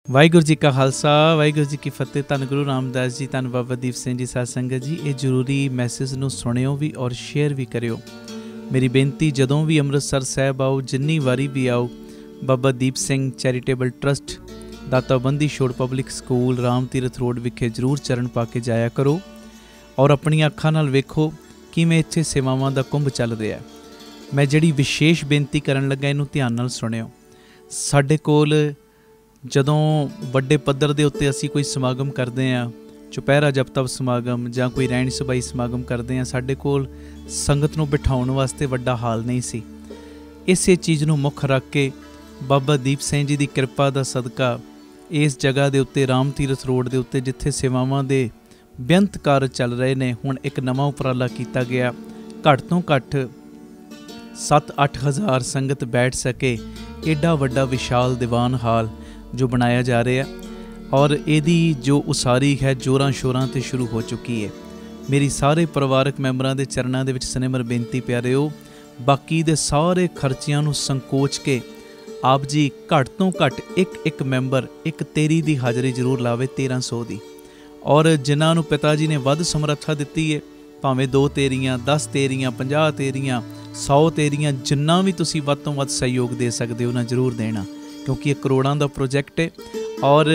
ਵਾਹਿਗੁਰੂ ਜੀ ਕਾ ਖਾਲਸਾ ਵਾਹਿਗੁਰੂ ਜੀ ਕੀ ਫਤਿਹ। ਧੰਨ ਗੁਰੂ ਰਾਮਦਾਸ ਜੀ, ਧੰਨ ਬਾਬਾ ਦੀਪ ਸਿੰਘ ਜੀ। ਸਾਧ ਸੰਗਤ ਜੀ, ਇਹ ਜ਼ਰੂਰੀ ਮੈਸੇਜ ਨੂੰ ਸੁਣਿਓ ਵੀ ਔਰ ਸ਼ੇਅਰ ਵੀ ਕਰਿਓ। ਮੇਰੀ ਬੇਨਤੀ, ਜਦੋਂ ਵੀ ਅੰਮ੍ਰਿਤਸਰ ਸਾਹਿਬ ਆਓ, ਜਿੰਨੀ ਵਾਰੀ ਵੀ ਆਓ, ਬਾਬਾ ਦੀਪ ਸਿੰਘ ਚੈਰੀਟੇਬਲ ਟਰਸਟ, ਦਾਤਾ Bandi Chhor public school, Ram Tirath road ਵਿਖੇ ਜ਼ਰੂਰ ਚਰਨ ਪਾ ਕੇ ਜਾਇਆ ਕਰੋ ਔਰ ਆਪਣੀਆਂ ਅੱਖਾਂ ਨਾਲ ਵੇਖੋ ਕਿਵੇਂ ਇੱਥੇ ਸੇਵਾਵਾਂ ਦਾ ਕੁੰਭ ਚੱਲ ਰਿਹਾ। ਮੈਂ ਜਿਹੜੀ ਵਿਸ਼ੇਸ਼ ਬੇਨਤੀ ਕਰਨ ਲੱਗਾ, ਇਹਨੂੰ ਧਿਆਨ ਨਾਲ ਸੁਣਿਓ। ਸਾਡੇ ਕੋਲ ਜਦੋਂ ਵੱਡੇ ਪੱਧਰ ਦੇ ਉੱਤੇ ਅਸੀਂ ਕੋਈ ਸਮਾਗਮ ਕਰਦੇ ਹਾਂ, ਚੁਪਹਿਰਾ ਜਪ ਤਪ ਸਮਾਗਮ ਜਾਂ ਕੋਈ ਰਹਿਣ ਸਬਾਈ ਸਮਾਗਮ ਕਰਦੇ ਹਾਂ, ਸਾਡੇ ਕੋਲ ਸੰਗਤ ਨੂੰ ਬਿਠਾਉਣ ਵਾਸਤੇ ਵੱਡਾ ਹਾਲ ਨਹੀਂ ਸੀ। ਇਸੇ ਚੀਜ਼ ਨੂੰ ਮੁੱਖ ਰੱਖ ਕੇ ਬਾਬਾ ਦੀਪ ਸਿੰਘ ਜੀ ਦੀ ਕਿਰਪਾ ਦਾ ਸਦਕਾ ਇਸ ਜਗ੍ਹਾ ਦੇ ਉੱਤੇ, ਰਾਮ ਤੀਰਥ ਰੋਡ ਦੇ ਉੱਤੇ, ਜਿੱਥੇ ਸੇਵਾਵਾਂ ਦੇ ਬੇਅੰਤ ਕਾਰਜ ਚੱਲ ਰਹੇ ਨੇ, ਹੁਣ ਇੱਕ ਨਵਾਂ ਉਪਰਾਲਾ ਕੀਤਾ ਗਿਆ। ਘੱਟ ਤੋਂ ਘੱਟ 7-8 ਹਜ਼ਾਰ ਸੰਗਤ ਬੈਠ ਸਕੇ ਐਡਾ ਵੱਡਾ ਵਿਸ਼ਾਲ ਦੀਵਾਨ ਹਾਲ ਜੋ ਬਣਾਇਆ ਜਾ ਰਿਹਾ, ਔਰ ਇਹਦੀ ਜੋ ਉਸਾਰੀ ਹੈ ਜ਼ੋਰਾਂ ਸ਼ੋਰਾਂ 'ਤੇ ਸ਼ੁਰੂ ਹੋ ਚੁੱਕੀ ਹੈ। ਮੇਰੀ ਸਾਰੇ ਪਰਿਵਾਰਕ ਮੈਂਬਰਾਂ ਦੇ ਚਰਨਾਂ ਦੇ ਵਿੱਚ ਸਨੇਮਰ ਬੇਨਤੀ ਪਿਆਰਿਓ, ਬਾਕੀ ਦੇ ਸਾਰੇ ਖਰਚਿਆਂ ਨੂੰ ਸੰਕੋਚ ਕੇ ਆਪ ਜੀ ਘੱਟ ਤੋਂ ਘੱਟ ਇੱਕ ਮੈਂਬਰ ਇੱਕ ਤੇਰੀ ਦੀ ਹਾਜ਼ਰੀ ਜ਼ਰੂਰ ਲਾਵੇ, 1300 ਦੀ। ਔਰ ਜਿਨ੍ਹਾਂ ਨੂੰ ਪਿਤਾ ਜੀ ਨੇ ਵੱਧ ਸਮਰੱਥਾ ਦਿੱਤੀ ਹੈ, ਭਾਵੇਂ 2 ਤੇਰੀਆਂ, 10 ਤੇਰੀਆਂ, 50 ਤੇਰੀਆਂ, 100 ਤੇਰੀਆਂ, ਜਿੰਨਾ ਵੀ ਤੁਸੀਂ ਵੱਧ ਤੋਂ ਵੱਧ ਸਹਿਯੋਗ ਦੇ ਸਕਦੇ ਹੋ ਨਾ, ਜ਼ਰੂਰ ਦੇਣਾ, ਕਿਉਂਕਿ ਇਹ ਕਰੋੜਾਂ ਦਾ ਪ੍ਰੋਜੈਕਟ ਹੈ ਔਰ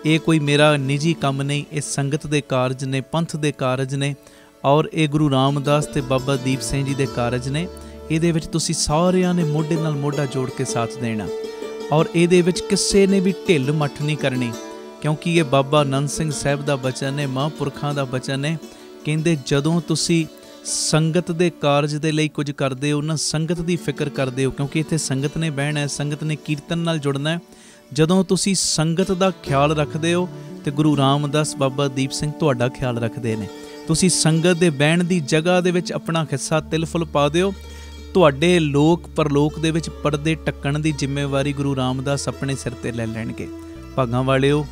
ਇਹ ਕੋਈ ਮੇਰਾ ਨਿੱਜੀ ਕੰਮ ਨਹੀਂ। ਇਹ ਸੰਗਤ ਦੇ ਕਾਰਜ ਨੇ, ਪੰਥ ਦੇ ਕਾਰਜ ਨੇ, ਔਰ ਇਹ ਗੁਰੂ ਰਾਮਦਾਸ ਤੇ ਬਾਬਾ ਦੀਪ ਸਿੰਘ ਜੀ ਦੇ ਕਾਰਜ ਨੇ। ਇਹਦੇ ਵਿੱਚ ਤੁਸੀਂ ਸਾਰਿਆਂ ਨੇ ਮੋਢੇ ਨਾਲ ਮੋਢਾ ਜੋੜ ਕੇ ਸਾਥ ਦੇਣਾ, ਔਰ ਇਹਦੇ ਵਿੱਚ ਕਿਸੇ ਨੇ ਵੀ ਢਿੱਲ ਮੱਠ ਨਹੀਂ ਕਰਨੀ, ਕਿਉਂਕਿ ਇਹ ਬਾਬਾ ਆਨੰਦ ਸਿੰਘ ਸਾਹਿਬ ਦਾ ਬਚਨ ਹੈ, ਮਹਾਂਪੁਰਖਾਂ ਦਾ ਬਚਨ ਹੈ। ਕਹਿੰਦੇ ਜਦੋਂ ਤੁਸੀਂ ਸੰਗਤ ਦੇ ਕਾਰਜ ਦੇ ਲਈ ਕੁਝ ਕਰਦੇ ਹੋ ਨਾ, ਸੰਗਤ ਦੀ ਫਿਕਰ ਕਰਦੇ ਹੋ, ਕਿਉਂਕਿ ਇੱਥੇ ਸੰਗਤ ਨੇ ਬਹਿਣਾ ਹੈ, ਸੰਗਤ ਨੇ ਕੀਰਤਨ ਨਾਲ ਜੁੜਨਾ ਹੈ। ਜਦੋਂ ਤੁਸੀਂ ਸੰਗਤ ਦਾ ਖਿਆਲ ਰੱਖਦੇ ਹੋ ਤੇ ਗੁਰੂ ਰਾਮਦਾਸ ਬਾਬਾ ਦੀਪ ਸਿੰਘ ਤੁਹਾਡਾ ਖਿਆਲ ਰੱਖਦੇ ਨੇ। ਤੁਸੀਂ ਸੰਗਤ ਦੇ ਬਹਿਣ ਦੀ ਜਗ੍ਹਾ ਦੇ ਵਿੱਚ ਆਪਣਾ ਹਿੱਸਾ ਤਿਲ ਫੁੱਲ ਪਾ ਦਿਓ, ਤੁਹਾਡੇ ਲੋਕ ਪਰਲੋਕ ਦੇ ਵਿੱਚ ਪਰਦੇ ਢੱਕਣ ਦੀ ਜ਼ਿੰਮੇਵਾਰੀ ਗੁਰੂ ਰਾਮਦਾਸ ਆਪਣੇ ਸਿਰ 'ਤੇ ਲੈ ਲੈਣਗੇ। ਭਾਗਾਂ ਵਾਲਿਓ,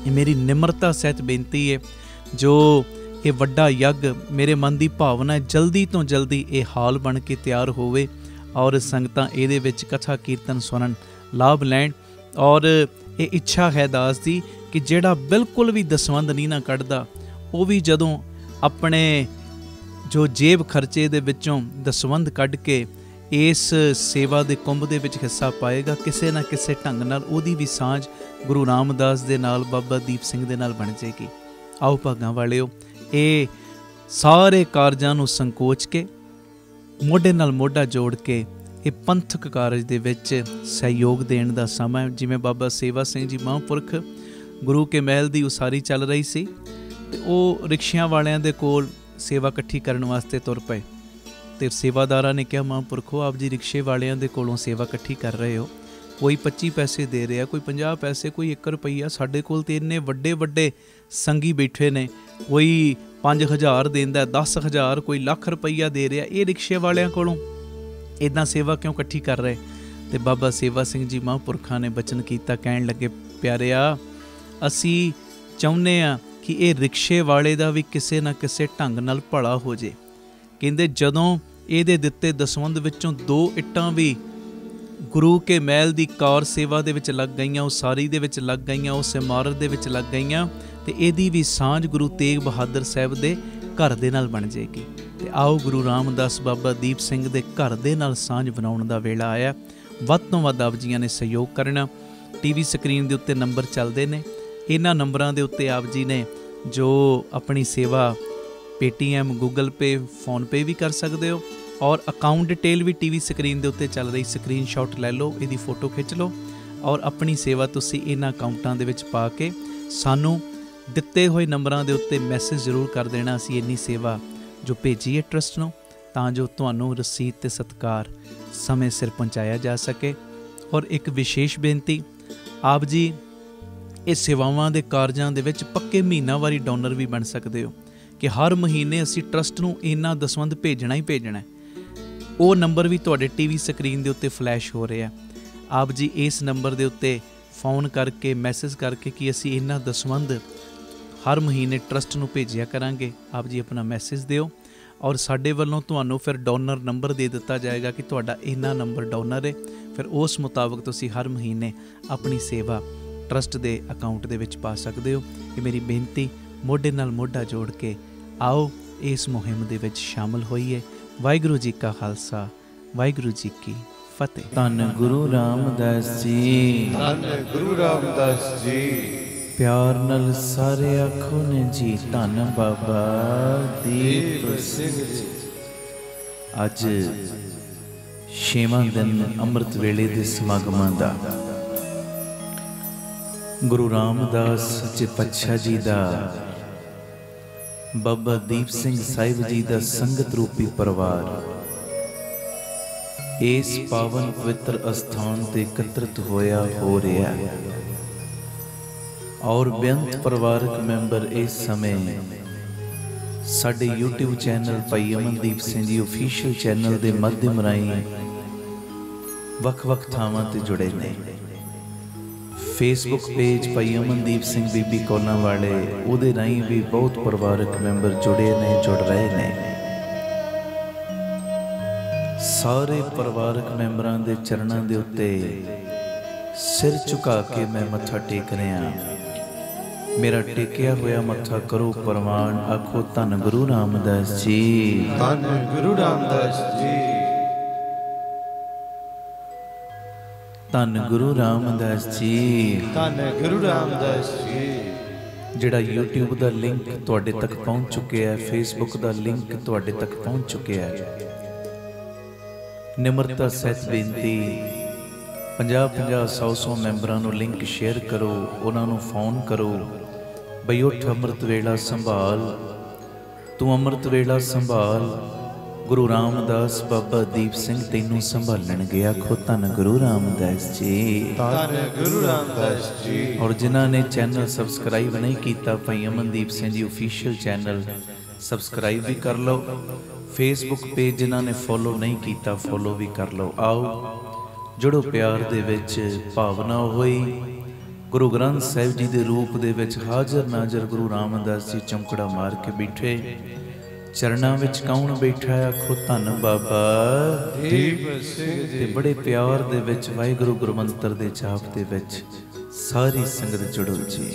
ਇਹ ਮੇਰੀ ਨਿਮਰਤਾ ਸਹਿਤ ਬੇਨਤੀ ਹੈ, ਜੋ ਇਹ ਵੱਡਾ ਯੱਗ, ਮੇਰੇ ਮਨ ਦੀ ਭਾਵਨਾ ਹੈ ਜਲਦੀ ਤੋਂ ਜਲਦੀ ਇਹ ਹਾਲ ਬਣ ਕੇ ਤਿਆਰ ਹੋਵੇ ਔਰ ਸੰਗਤਾਂ ਇਹਦੇ ਵਿੱਚ ਕਥਾ ਕੀਰਤਨ ਸੁਣਨ, ਲਾਭ ਲੈਣ। ਔਰ ਇਹ ਇੱਛਾ ਹੈ ਦਾਸ ਦੀ ਕਿ ਜਿਹੜਾ ਬਿਲਕੁਲ ਵੀ ਦਸਵੰਧ ਨਹੀਂ ਨਾ ਕੱਢਦਾ, ਉਹ ਵੀ ਜਦੋਂ ਆਪਣੇ ਜੋ ਜੇਬ ਖਰਚੇ ਦੇ ਵਿੱਚੋਂ ਦਸਵੰਧ ਕੱਢ ਕੇ ਇਸ ਸੇਵਾ ਦੇ ਕੁੰਭ ਦੇ ਵਿੱਚ ਹਿੱਸਾ ਪਾਏਗਾ, ਕਿਸੇ ਨਾ ਕਿਸੇ ਢੰਗ ਨਾਲ ਉਹਦੀ ਵੀ ਸਾਂਝ ਗੁਰੂ ਰਾਮਦਾਸ ਦੇ ਨਾਲ, ਬਾਬਾ ਦੀਪ ਸਿੰਘ ਦੇ ਨਾਲ ਬਣ ਜਾਏਗੀ। ਆਓ ਭਾਗਾਂ ਵਾਲਿਓ, ਇਹ ਸਾਰੇ ਕਾਰਜਾਂ ਨੂੰ ਸੰਕੋਚ ਕੇ ਮੋਢੇ ਨਾਲ ਮੋਢਾ ਜੋੜ ਕੇ ਇਹ ਪੰਥਕ ਕਾਰਜ ਦੇ ਵਿੱਚ ਸਹਿਯੋਗ ਦੇਣ ਦਾ ਸਮਾਂ ਹੈ। ਜਿਵੇਂ ਬਾਬਾ ਸੇਵਾ ਸਿੰਘ ਜੀ ਮਹਾਂਪੁਰਖ ਗੁਰੂ ਕੇ ਮਹਿਲ ਦੀ ਉਸਾਰੀ ਚੱਲ ਰਹੀ ਸੀ ਤੇ ਉਹ ਰਿਕਸ਼ਿਆਂ ਵਾਲਿਆਂ ਦੇ ਕੋਲ ਸੇਵਾ ਇਕੱਠੀ ਕਰਨ ਵਾਸਤੇ ਤੁਰ ਪਏ, ਤੇ ਸੇਵਾਦਾਰਾਂ ਨੇ ਕਿਹਾ, ਮਹਾਂਪੁਰਖੋ ਆਪ ਜੀ ਰਿਕਸ਼ੇ ਵਾਲਿਆਂ ਦੇ ਕੋਲੋਂ ਸੇਵਾ ਇਕੱਠੀ ਕਰ ਰਹੇ ਹੋ, ਕੋਈ 25 ਪੈਸੇ ਦੇ ਰਿਹਾ, ਕੋਈ 50 ਪੈਸੇ, ਕੋਈ 1 ਰੁਪਈਆ। ਸਾਡੇ ਕੋਲ ਤੇ ਇੰਨੇ ਵੱਡੇ ਵੱਡੇ ਸੰਗੀ ਬੈਠੇ ਨੇ, ਕੋਈ 5000 ਦਿੰਦਾ, 10,000, ਕੋਈ ਲੱਖ ਰੁਪਈਆ ਦੇ ਰਿਹਾ, ਇਹ ਰਿਕਸ਼ੇ ਵਾਲਿਆਂ ਕੋਲੋਂ ਇੱਦਾਂ ਸੇਵਾ ਕਿਉਂ ਇਕੱਠੀ ਕਰ ਰਹੇ? ਤੇ ਬਾਬਾ ਸੇਵਾ ਸਿੰਘ ਜੀ ਮਹਾਂਪੁਰਖਾਂ ਨੇ ਬਚਨ ਕੀਤਾ, ਕਹਿਣ ਲੱਗੇ, ਪਿਆਰਿਆ, ਅਸੀਂ ਚਾਹੁੰਦੇ ਹਾਂ ਕਿ ਇਹ ਰਿਕਸ਼ੇ ਵਾਲੇ ਦਾ ਵੀ ਕਿਸੇ ਨਾ ਕਿਸੇ ਢੰਗ ਨਾਲ ਭਲਾ ਹੋ ਜੇ। ਕਹਿੰਦੇ ਜਦੋਂ ਇਹਦੇ ਦਿੱਤੇ ਦਸਵੰਧ ਵਿੱਚੋਂ 2 ਇੱਟਾਂ ਵੀ ਗੁਰੂ ਕੇ ਮਹਿਲ ਦੀ ਕਾਰ ਸੇਵਾ ਦੇ ਵਿੱਚ ਲੱਗ ਗਈਆਂ, ਉਸਾਰੀ ਦੇ ਵਿੱਚ ਲੱਗ ਗਈਆਂ, ਉਸ ਇਮਾਰਤ ਦੇ ਵਿੱਚ ਲੱਗ ਗਈਆਂ, ਤੇ ਇਹਦੀ ਵੀ ਸਾਂਝ ਗੁਰੂ ਤੇਗ ਬਹਾਦਰ ਸਾਹਿਬ ਦੇ ਘਰ ਦੇ ਨਾਲ ਬਣ ਜਾਏਗੀ। ਤੇ ਆਓ ਗੁਰੂ ਰਾਮਦਾਸ ਬਾਬਾ ਦੀਪ ਸਿੰਘ ਦੇ ਘਰ ਦੇ ਨਾਲ ਸਾਂਝ ਬਣਾਉਣ ਦਾ ਵੇਲਾ ਆਇਆ। ਵੱਧ ਤੋਂ ਵੱਧ ਆਪ ਜੀਆਂ ਨੇ ਸਹਿਯੋਗ ਕਰਨਾ। TV ਸਕਰੀਨ ਦੇ ਉੱਤੇ ਨੰਬਰ ਚੱਲਦੇ ਨੇ, ਇਹਨਾਂ ਨੰਬਰਾਂ ਦੇ ਉੱਤੇ ਆਪ ਜੀ ਨੇ ਜੋ ਆਪਣੀ ਸੇਵਾ Paytm, Google Pay, PhonePe ਵੀ ਕਰ ਸਕਦੇ ਹੋ, ਔਰ ਅਕਾਊਂਟ ਡਿਟੇਲ ਵੀ TV ਸਕਰੀਨ ਦੇ ਉੱਤੇ ਚੱਲ ਰਹੀ, ਸਕਰੀਨਸ਼ਾਟ ਲੈ ਲਓ, ਇਹਦੀ ਫੋਟੋ ਖਿੱਚ ਲਓ ਔਰ ਆਪਣੀ ਸੇਵਾ ਤੁਸੀਂ ਇਹਨਾਂ ਅਕਾਊਂਟਾਂ ਦੇ ਵਿੱਚ ਪਾ ਕੇ ਸਾਨੂੰ ਦਿੱਤੇ ਹੋਏ ਨੰਬਰਾਂ ਦੇ ਉੱਤੇ ਮੈਸੇਜ ਜ਼ਰੂਰ ਕਰ ਦੇਣਾ। ਅਸੀਂ ਇੰਨੀ ਸੇਵਾ ਜੋ ਭੇਜੀ ਹੈ ਟਰਸਟ ਨੂੰ, ਤਾਂ ਜੋ ਤੁਹਾਨੂੰ ਰਸੀਦ ਤੇ ਸਤਿਕਾਰ ਸਮੇਂ ਸਿਰ ਪਹੁੰਚਾਇਆ ਜਾ ਸਕੇ। ਔਰ ਇੱਕ ਵਿਸ਼ੇਸ਼ ਬੇਨਤੀ, ਆਪ ਜੀ ਇਹ ਸੇਵਾਵਾਂ ਦੇ ਕਾਰਜਾਂ ਦੇ ਵਿੱਚ ਪੱਕੇ ਮਹੀਨਾਵਾਰੀ ਡੋਨਰ ਵੀ ਬਣ ਸਕਦੇ ਹੋ, ਕਿ ਹਰ ਮਹੀਨੇ ਅਸੀਂ ਟਰਸਟ ਨੂੰ ਇੰਨਾ ਦਸਵੰਧ ਭੇਜਣਾ ਹੀ ਭੇਜਣਾ। ਉਹ ਨੰਬਰ ਵੀ ਤੁਹਾਡੇ TV ਸਕਰੀਨ ਦੇ ਉੱਤੇ ਫਲੈਸ਼ ਹੋ ਰਿਹਾ। ਆਪ ਜੀ ਇਸ ਨੰਬਰ ਦੇ ਉੱਤੇ ਫੋਨ ਕਰਕੇ, ਮੈਸੇਜ ਕਰਕੇ ਕਿ ਅਸੀਂ ਇੰਨਾ ਦਸਵੰਧ ਹਰ ਮਹੀਨੇ ਟਰਸਟ ਨੂੰ ਭੇਜਿਆ ਕਰਾਂਗੇ। ਆਪ ਜੀ ਆਪਣਾ ਮੈਸੇਜ ਦਿਓ ਔਰ ਸਾਡੇ ਵੱਲੋਂ ਤੁਹਾਨੂੰ ਫਿਰ ਡੋਨਰ ਨੰਬਰ ਦੇ ਦਿੱਤਾ ਜਾਏਗਾ ਕਿ ਤੁਹਾਡਾ ਇੰਨਾ ਨੰਬਰ ਡੋਨਰ ਹੈ। ਫਿਰ ਉਸ ਮੁਤਾਬਕ ਤੁਸੀਂ ਹਰ ਮਹੀਨੇ ਆਪਣੀ ਸੇਵਾ ਟਰਸਟ ਦੇ ਅਕਾਊਂਟ ਦੇ ਵਿੱਚ ਪਾ ਸਕਦੇ ਹੋ। ਇਹ ਮੇਰੀ ਬੇਨਤੀ, ਮੋਢੇ ਨਾਲ ਮੋਢਾ ਜੋੜ ਕੇ ਆਓ ਇਸ ਮੁਹਿੰਮ ਦੇ ਵਿੱਚ ਸ਼ਾਮਲ ਹੋਈਏ। ਵਾਹਿਗੁਰੂ ਜੀ ਕਾ ਖਾਲਸਾ, ਵਾਹਿਗੁਰੂ ਜੀ ਕੀ ਫਤਿਹ। ਧੰਨ ਗੁਰੂ ਰਾਮਦਾਸ ਜੀ, ਧੰਨ ਗੁਰੂ ਰਾਮਦਾਸ ਜੀ। ਪਿਆਰ ਨਾਲ ਸਾਰੇ ਆਖੋ ਨੇ ਜੀ, ਧੰਨ ਬਾਬਾ ਦੀਪ ਸਿੰਘ ਜੀ। ਅੱਜ 6ਵਾਂ ਦਿਨ ਅੰਮ੍ਰਿਤ ਵੇਲੇ ਦੇ ਸਮਾਗਮਾਂ ਦਾ ਗੁਰੂ ਰਾਮਦਾਸ ਸੱਚੇ ਪਾਤਸ਼ਾਹ ਜੀ ਦਾ, ਬਾਬਾ ਦੀਪ ਸਿੰਘ ਸਾਹਿਬ ਜੀ ਦਾ ਸੰਗਤ ਰੂਪੀ ਪਰਿਵਾਰ ਇਸ ਪਾਵਨ ਪਵਿੱਤਰ ਅਸਥਾਨ ਤੇ ਇਕੱਤਰਿਤ ਹੋਇਆ ਹੋ ਰਿਹਾ ਹੈ। ਔਰ ਬੇਅੰਤ ਪਰਿਵਾਰਕ ਮੈਂਬਰ ਇਸ ਸਮੇਂ ਸਾਡੇ YouTube ਚੈਨਲ ਭਾਈ ਅਮਨਦੀਪ ਸਿੰਘ ਜੀ ਆਫੀਸ਼ੀਅਲ ਚੈਨਲ ਦੇ ਮਾਧਿਅਮ ਰਾਹੀਂ ਵੱਖ-ਵੱਖ ਥਾਵਾਂ ਤੇ ਜੁੜੇ ਨੇ। ਫੇਸਬੁੱਕ ਪੇਜ ਭਾਈ ਅਮਨਦੀਪ ਸਿੰਘ ਬੀਬੀ ਕੋਲਾਂ ਵਾਲੇ, ਉਹਦੇ ਰਾਹੀਂ ਵੀ ਬਹੁਤ ਪਰਿਵਾਰਕ ਮੈਂਬਰ ਜੁੜੇ ਨੇ, ਜੁੜ ਰਹੇ ਨੇ। ਸਾਰੇ ਪਰਿਵਾਰਕ ਮੈਂਬਰਾਂ ਦੇ ਚਰਨਾਂ ਦੇ ਉੱਤੇ ਸਿਰ ਝੁਕਾ ਕੇ ਮੈਂ ਮੱਥਾ ਟੇਕ ਰਿਹਾ। ਮੇਰਾ ਟੇਕਿਆ ਹੋਇਆ ਮੱਥਾ ਕਰੋ ਪ੍ਰਵਾਨ, ਆਖੋ ਧੰਨ ਗੁਰੂ ਰਾਮਦਾਸ ਜੀ, ਧੰਨ ਗੁਰੂ ਰਾਮਦਾਸ ਜੀ, ਧੰਨ ਗੁਰੂ ਰਾਮਦਾਸ ਜੀ, ਧੰਨ ਗੁਰੂ ਰਾਮਦਾਸ ਜੀ। ਜਿਹੜਾ YouTube ਦਾ ਲਿੰਕ ਤੁਹਾਡੇ ਤੱਕ ਪਹੁੰਚ ਚੁੱਕਿਆ ਹੈ, Facebook ਦਾ ਲਿੰਕ ਤੁਹਾਡੇ ਤੱਕ ਪਹੁੰਚ ਚੁੱਕਿਆ ਹੈ। ਨਿਮਰਤਾ ਸਹਿਤ ਬੇਨਤੀ, 50-50 100-100 ਮੈਂਬਰਾਂ ਨੂੰ ਲਿੰਕ ਸ਼ੇਅਰ ਕਰੋ, ਉਹਨਾਂ ਨੂੰ ਫੋਨ ਕਰੋ ਬਈ ਉੱਠ ਅੰਮ੍ਰਿਤ ਵੇਲਾ ਸੰਭਾਲ, ਤੂੰ ਅੰਮ੍ਰਿਤ ਵੇਲਾ ਸੰਭਾਲ, ਗੁਰੂ ਰਾਮਦਾਸ ਬਾਬਾ ਦੀਪ ਸਿੰਘ ਤੈਨੂੰ ਸੰਭਾਲਣਗੇ। ਆਖੋ ਧੰਨ ਗੁਰੂ ਰਾਮਦਾਸ ਜੀ, ਧੰਨ ਗੁਰੂ ਰਾਮਦਾਸ ਜੀ। ਔਰ ਜਿਨ੍ਹਾਂ ਨੇ ਚੈਨਲ ਸਬਸਕ੍ਰਾਈਬ ਨਹੀਂ ਕੀਤਾ, ਭਾਈ Amandeep Singh ji official channel subscribe ਵੀ ਕਰ ਲਓ। ਫੇਸਬੁੱਕ ਪੇਜ ਜਿਨ੍ਹਾਂ ਨੇ ਫੋਲੋ ਨਹੀਂ ਕੀਤਾ, ਫੋਲੋ ਵੀ ਕਰ ਲਓ। ਆਓ ਜੁੜੋ ਪਿਆਰ ਦੇ ਵਿੱਚ, ਭਾਵਨਾ ਹੋਈ ਗੁਰੂ ਗ੍ਰੰਥ ਸਾਹਿਬ ਜੀ ਦੇ ਰੂਪ ਦੇ ਵਿੱਚ ਹਾਜ਼ਰ ਨਾਜ਼ਰ ਗੁਰੂ ਰਾਮਦਾਸ ਜੀ ਚਮਕੜਾ ਮਾਰ ਕੇ ਬੈਠੇ। ਚਰਨਾਂ ਵਿੱਚ ਕੌਣ ਬੈਠਾ? ਆਖੋ ਧੰਨ ਬਾਬਾ ਦੀਪ ਸਿੰਘ ਜੀ। ਤੇ ਬੜੇ ਪਿਆਰ ਦੇ ਵਿੱਚ ਵਾਹਿਗੁਰੂ ਗੁਰਮੰਤਰ ਦੇ ਜਾਪ ਦੇ ਵਿੱਚ ਸਾਰੀ ਸੰਗਤ ਜੁੜੋ ਜੀ।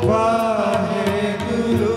Vaheguru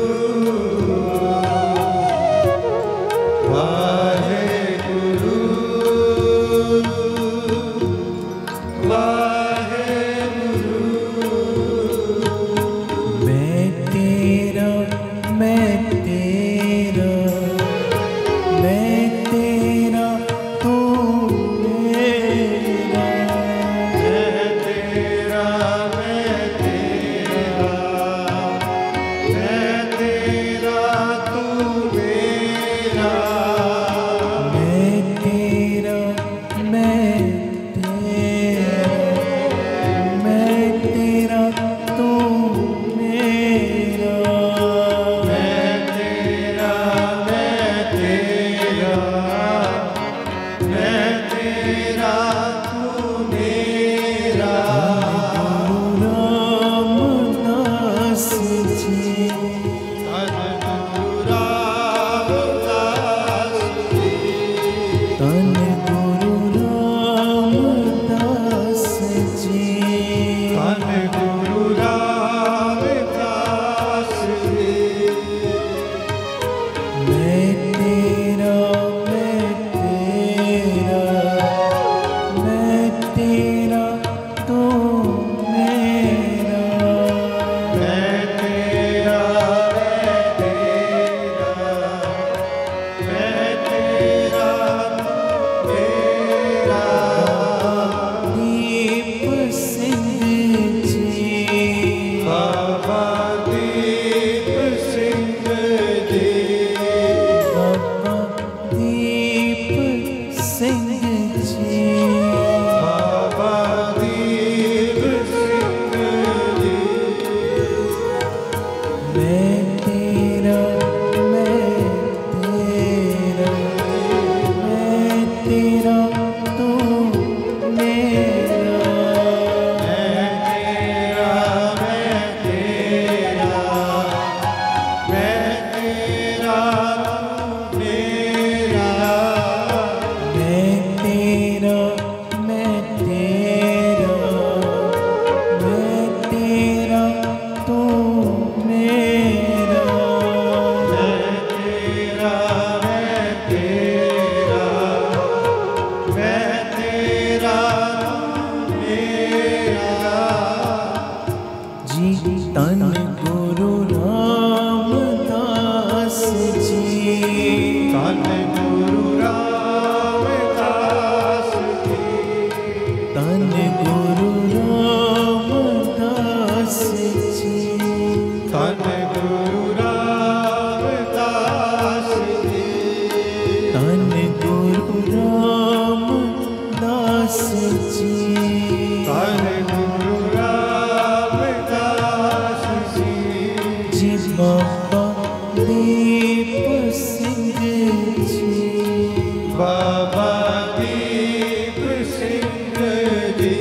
बाबा दीप सिंह जी, बाबा दीप सिंह जी,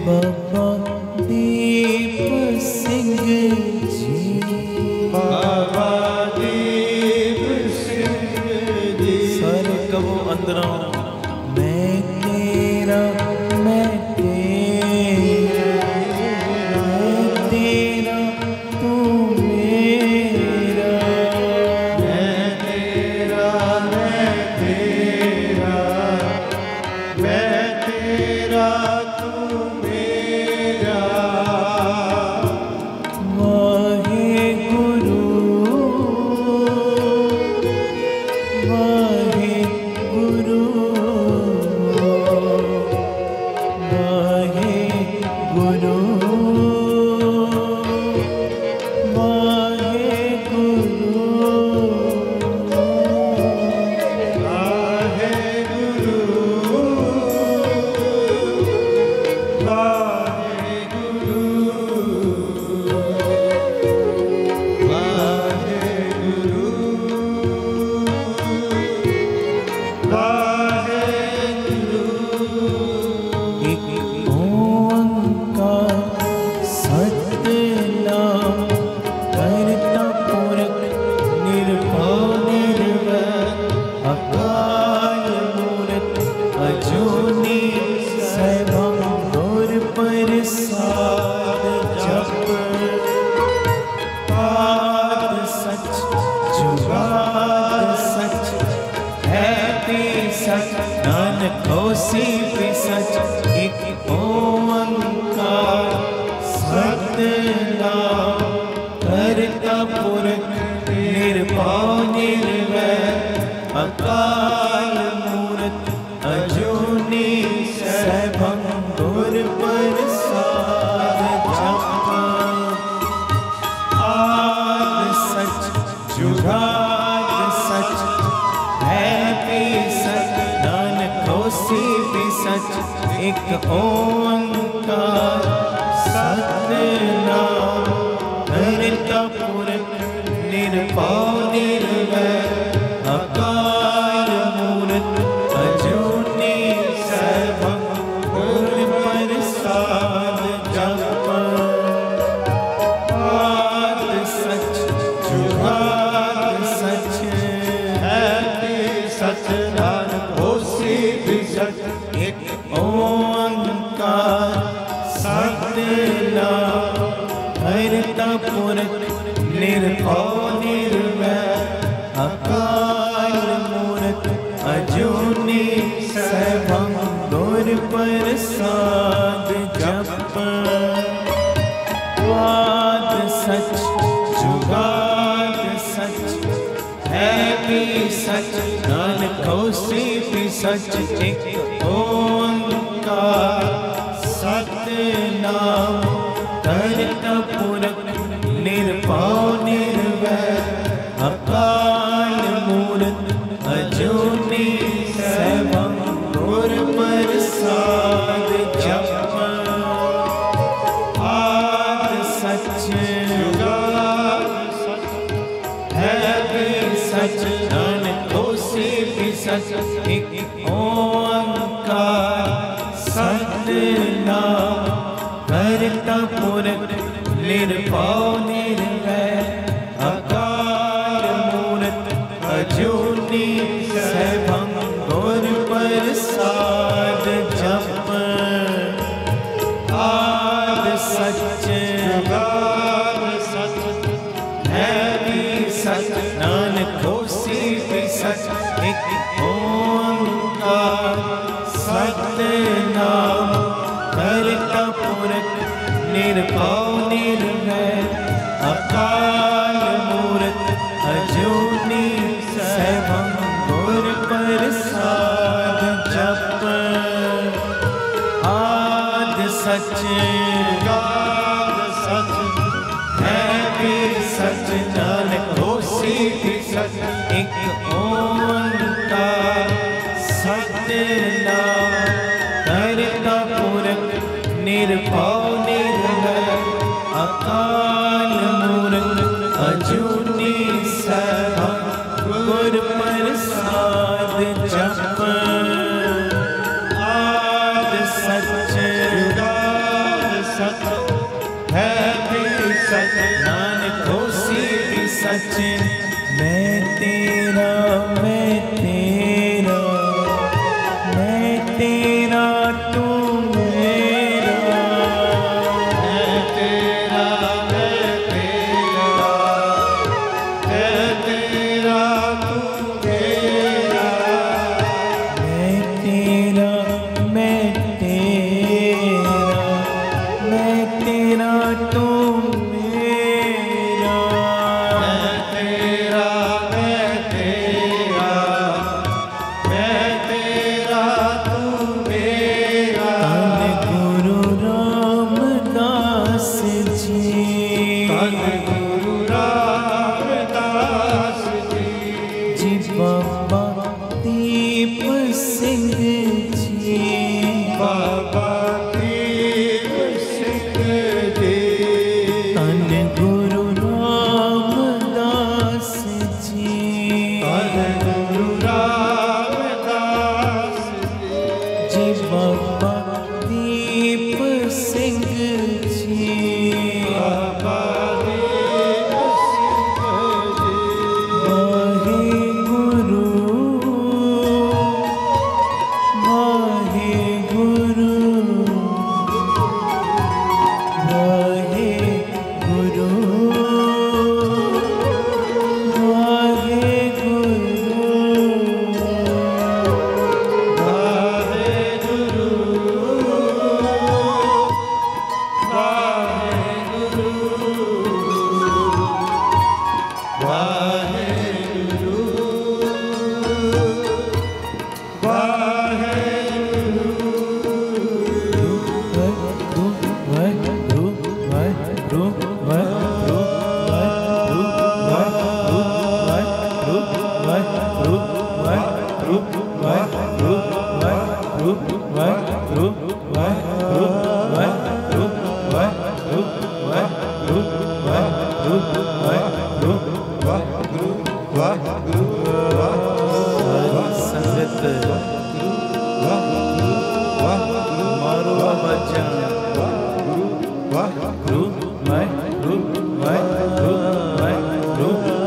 बाबा दीप सिंह जी, बाबा दीप सिंह जी। सारे कबो अंदरों मैं तेरा, मैं तेरा, मैं तेरा, तू मेरा, मैं तेरा, मैं तेरा, मैं तेरा, तू मेरा। वाहे गुरु, वाहे गुरु, वाहे गुरु, वाहे गुरु, वाहे गुरु, वाहे गुरु, वाहे गुरु, वाहे गुरु। एक ओंकार सतनाम करता पुरख निर्भव निर्वैर अकाल मूरत अजूनी सैभम गुर प्रसाद जप पाद सच जुगाद सच है भी सच नानक होसी भी सच एक ओंकार सतनाम करता पुरख निर्भव निर्वैर अकाल मूरत अजूनी सैभम गुर प्रसाद जप आद सच जुगाद सच है भी सच नानक होसी भी सच एक ओंकार सतनाम करता पुरख निर्भव निर्वैर अकाल मूरत अजूनी सैभम गुर प्रसाद जप आद सच जुगाद सच है भी सच नानक होसी भी सच एक ओंकार सतनाम करता पुरख निर्भव निर्वैर अकाल मूरत अजूनी सैभम गुर प्रसाद जप वाद सच जुगाद सच है भी सच नानक होसी भी सच एक ओंकार सतनाम करता पुरख निर्भव निर्वैर अकाल मूरत अजूनी सैभम गुर प्रसाद जप आद सच है भी सच नानक होसी भी सच एक ओंकार सतनाम करता पुरख निर्भव निर्वैर अकाल मूरत अजूनी सैभम गुर प्रसाद जप आद सच है भी सच नानक होसी भी सच एक ओंकार सतनाम करता पुरख निर्भव निर्वैर अकाल मूरत अजूनी सैभम गुर प्रसाद जप आद सच है भी सच नानक होसी भी सच एक ओंकार सतनाम करता पुरख निर्भव निर्वैर अकाल मूरत अजूनी सभा गुर प्रसाद जप आद सच सच है भी सच नानक होसी भी सच मैं तेरा मैं तेरा मैं तेरा तू मेरा मैं तेरा मैं तेरा तू मेरा मैं तेरा मैं तेरा मैं तेरा तू मेरा मैं तेरा मैं तेरा तू मेरा धन गुरु रामदास जी धन गुरु रामदास जी बाबा दीप सिंह जी बाबा दीप सिंह जी धन गुरु रामदास जी धन गुरु रामदास जी बाबा दीप सिंह जी बाबा दीप सिंह जी वाहे गुरु वाहे गुरु वाहे गुरु वाहे संगत मारो बच्चा गुरु मैं गुरु मैं गुरु मैं गुरु मैं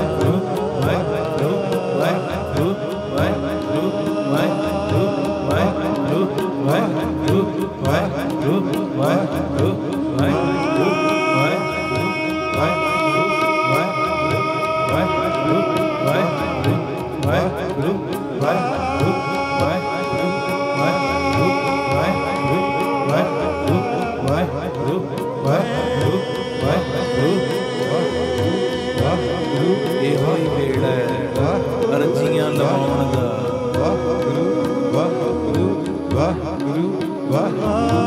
गुरु मैं गुरु मैं गुरु मैं गुरु मैं गुरु मैं गुरु मैं गुरु मैं गुरु मैं गुरु मैं गुरु ਇਹੋ ਹੀ ਵੇੜਾ ਅਰਜ਼ੀਆਂ ਲਵਾਉਣ ਦਾ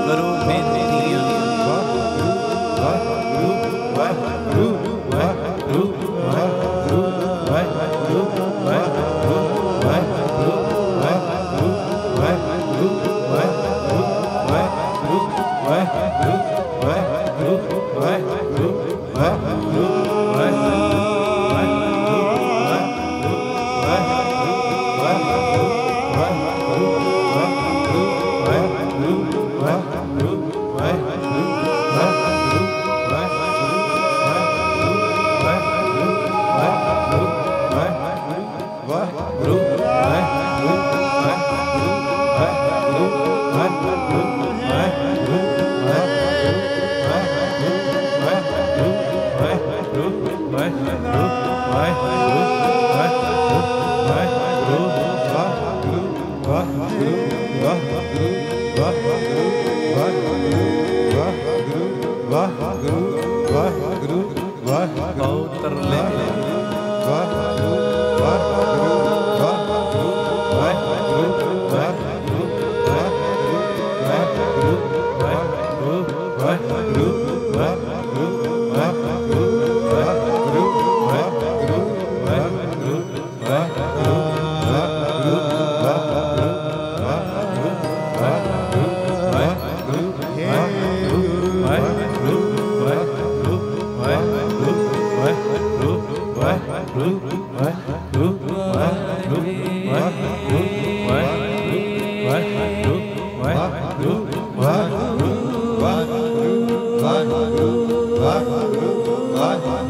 ਕਰੋ ਬੇਨਤੀਆਂ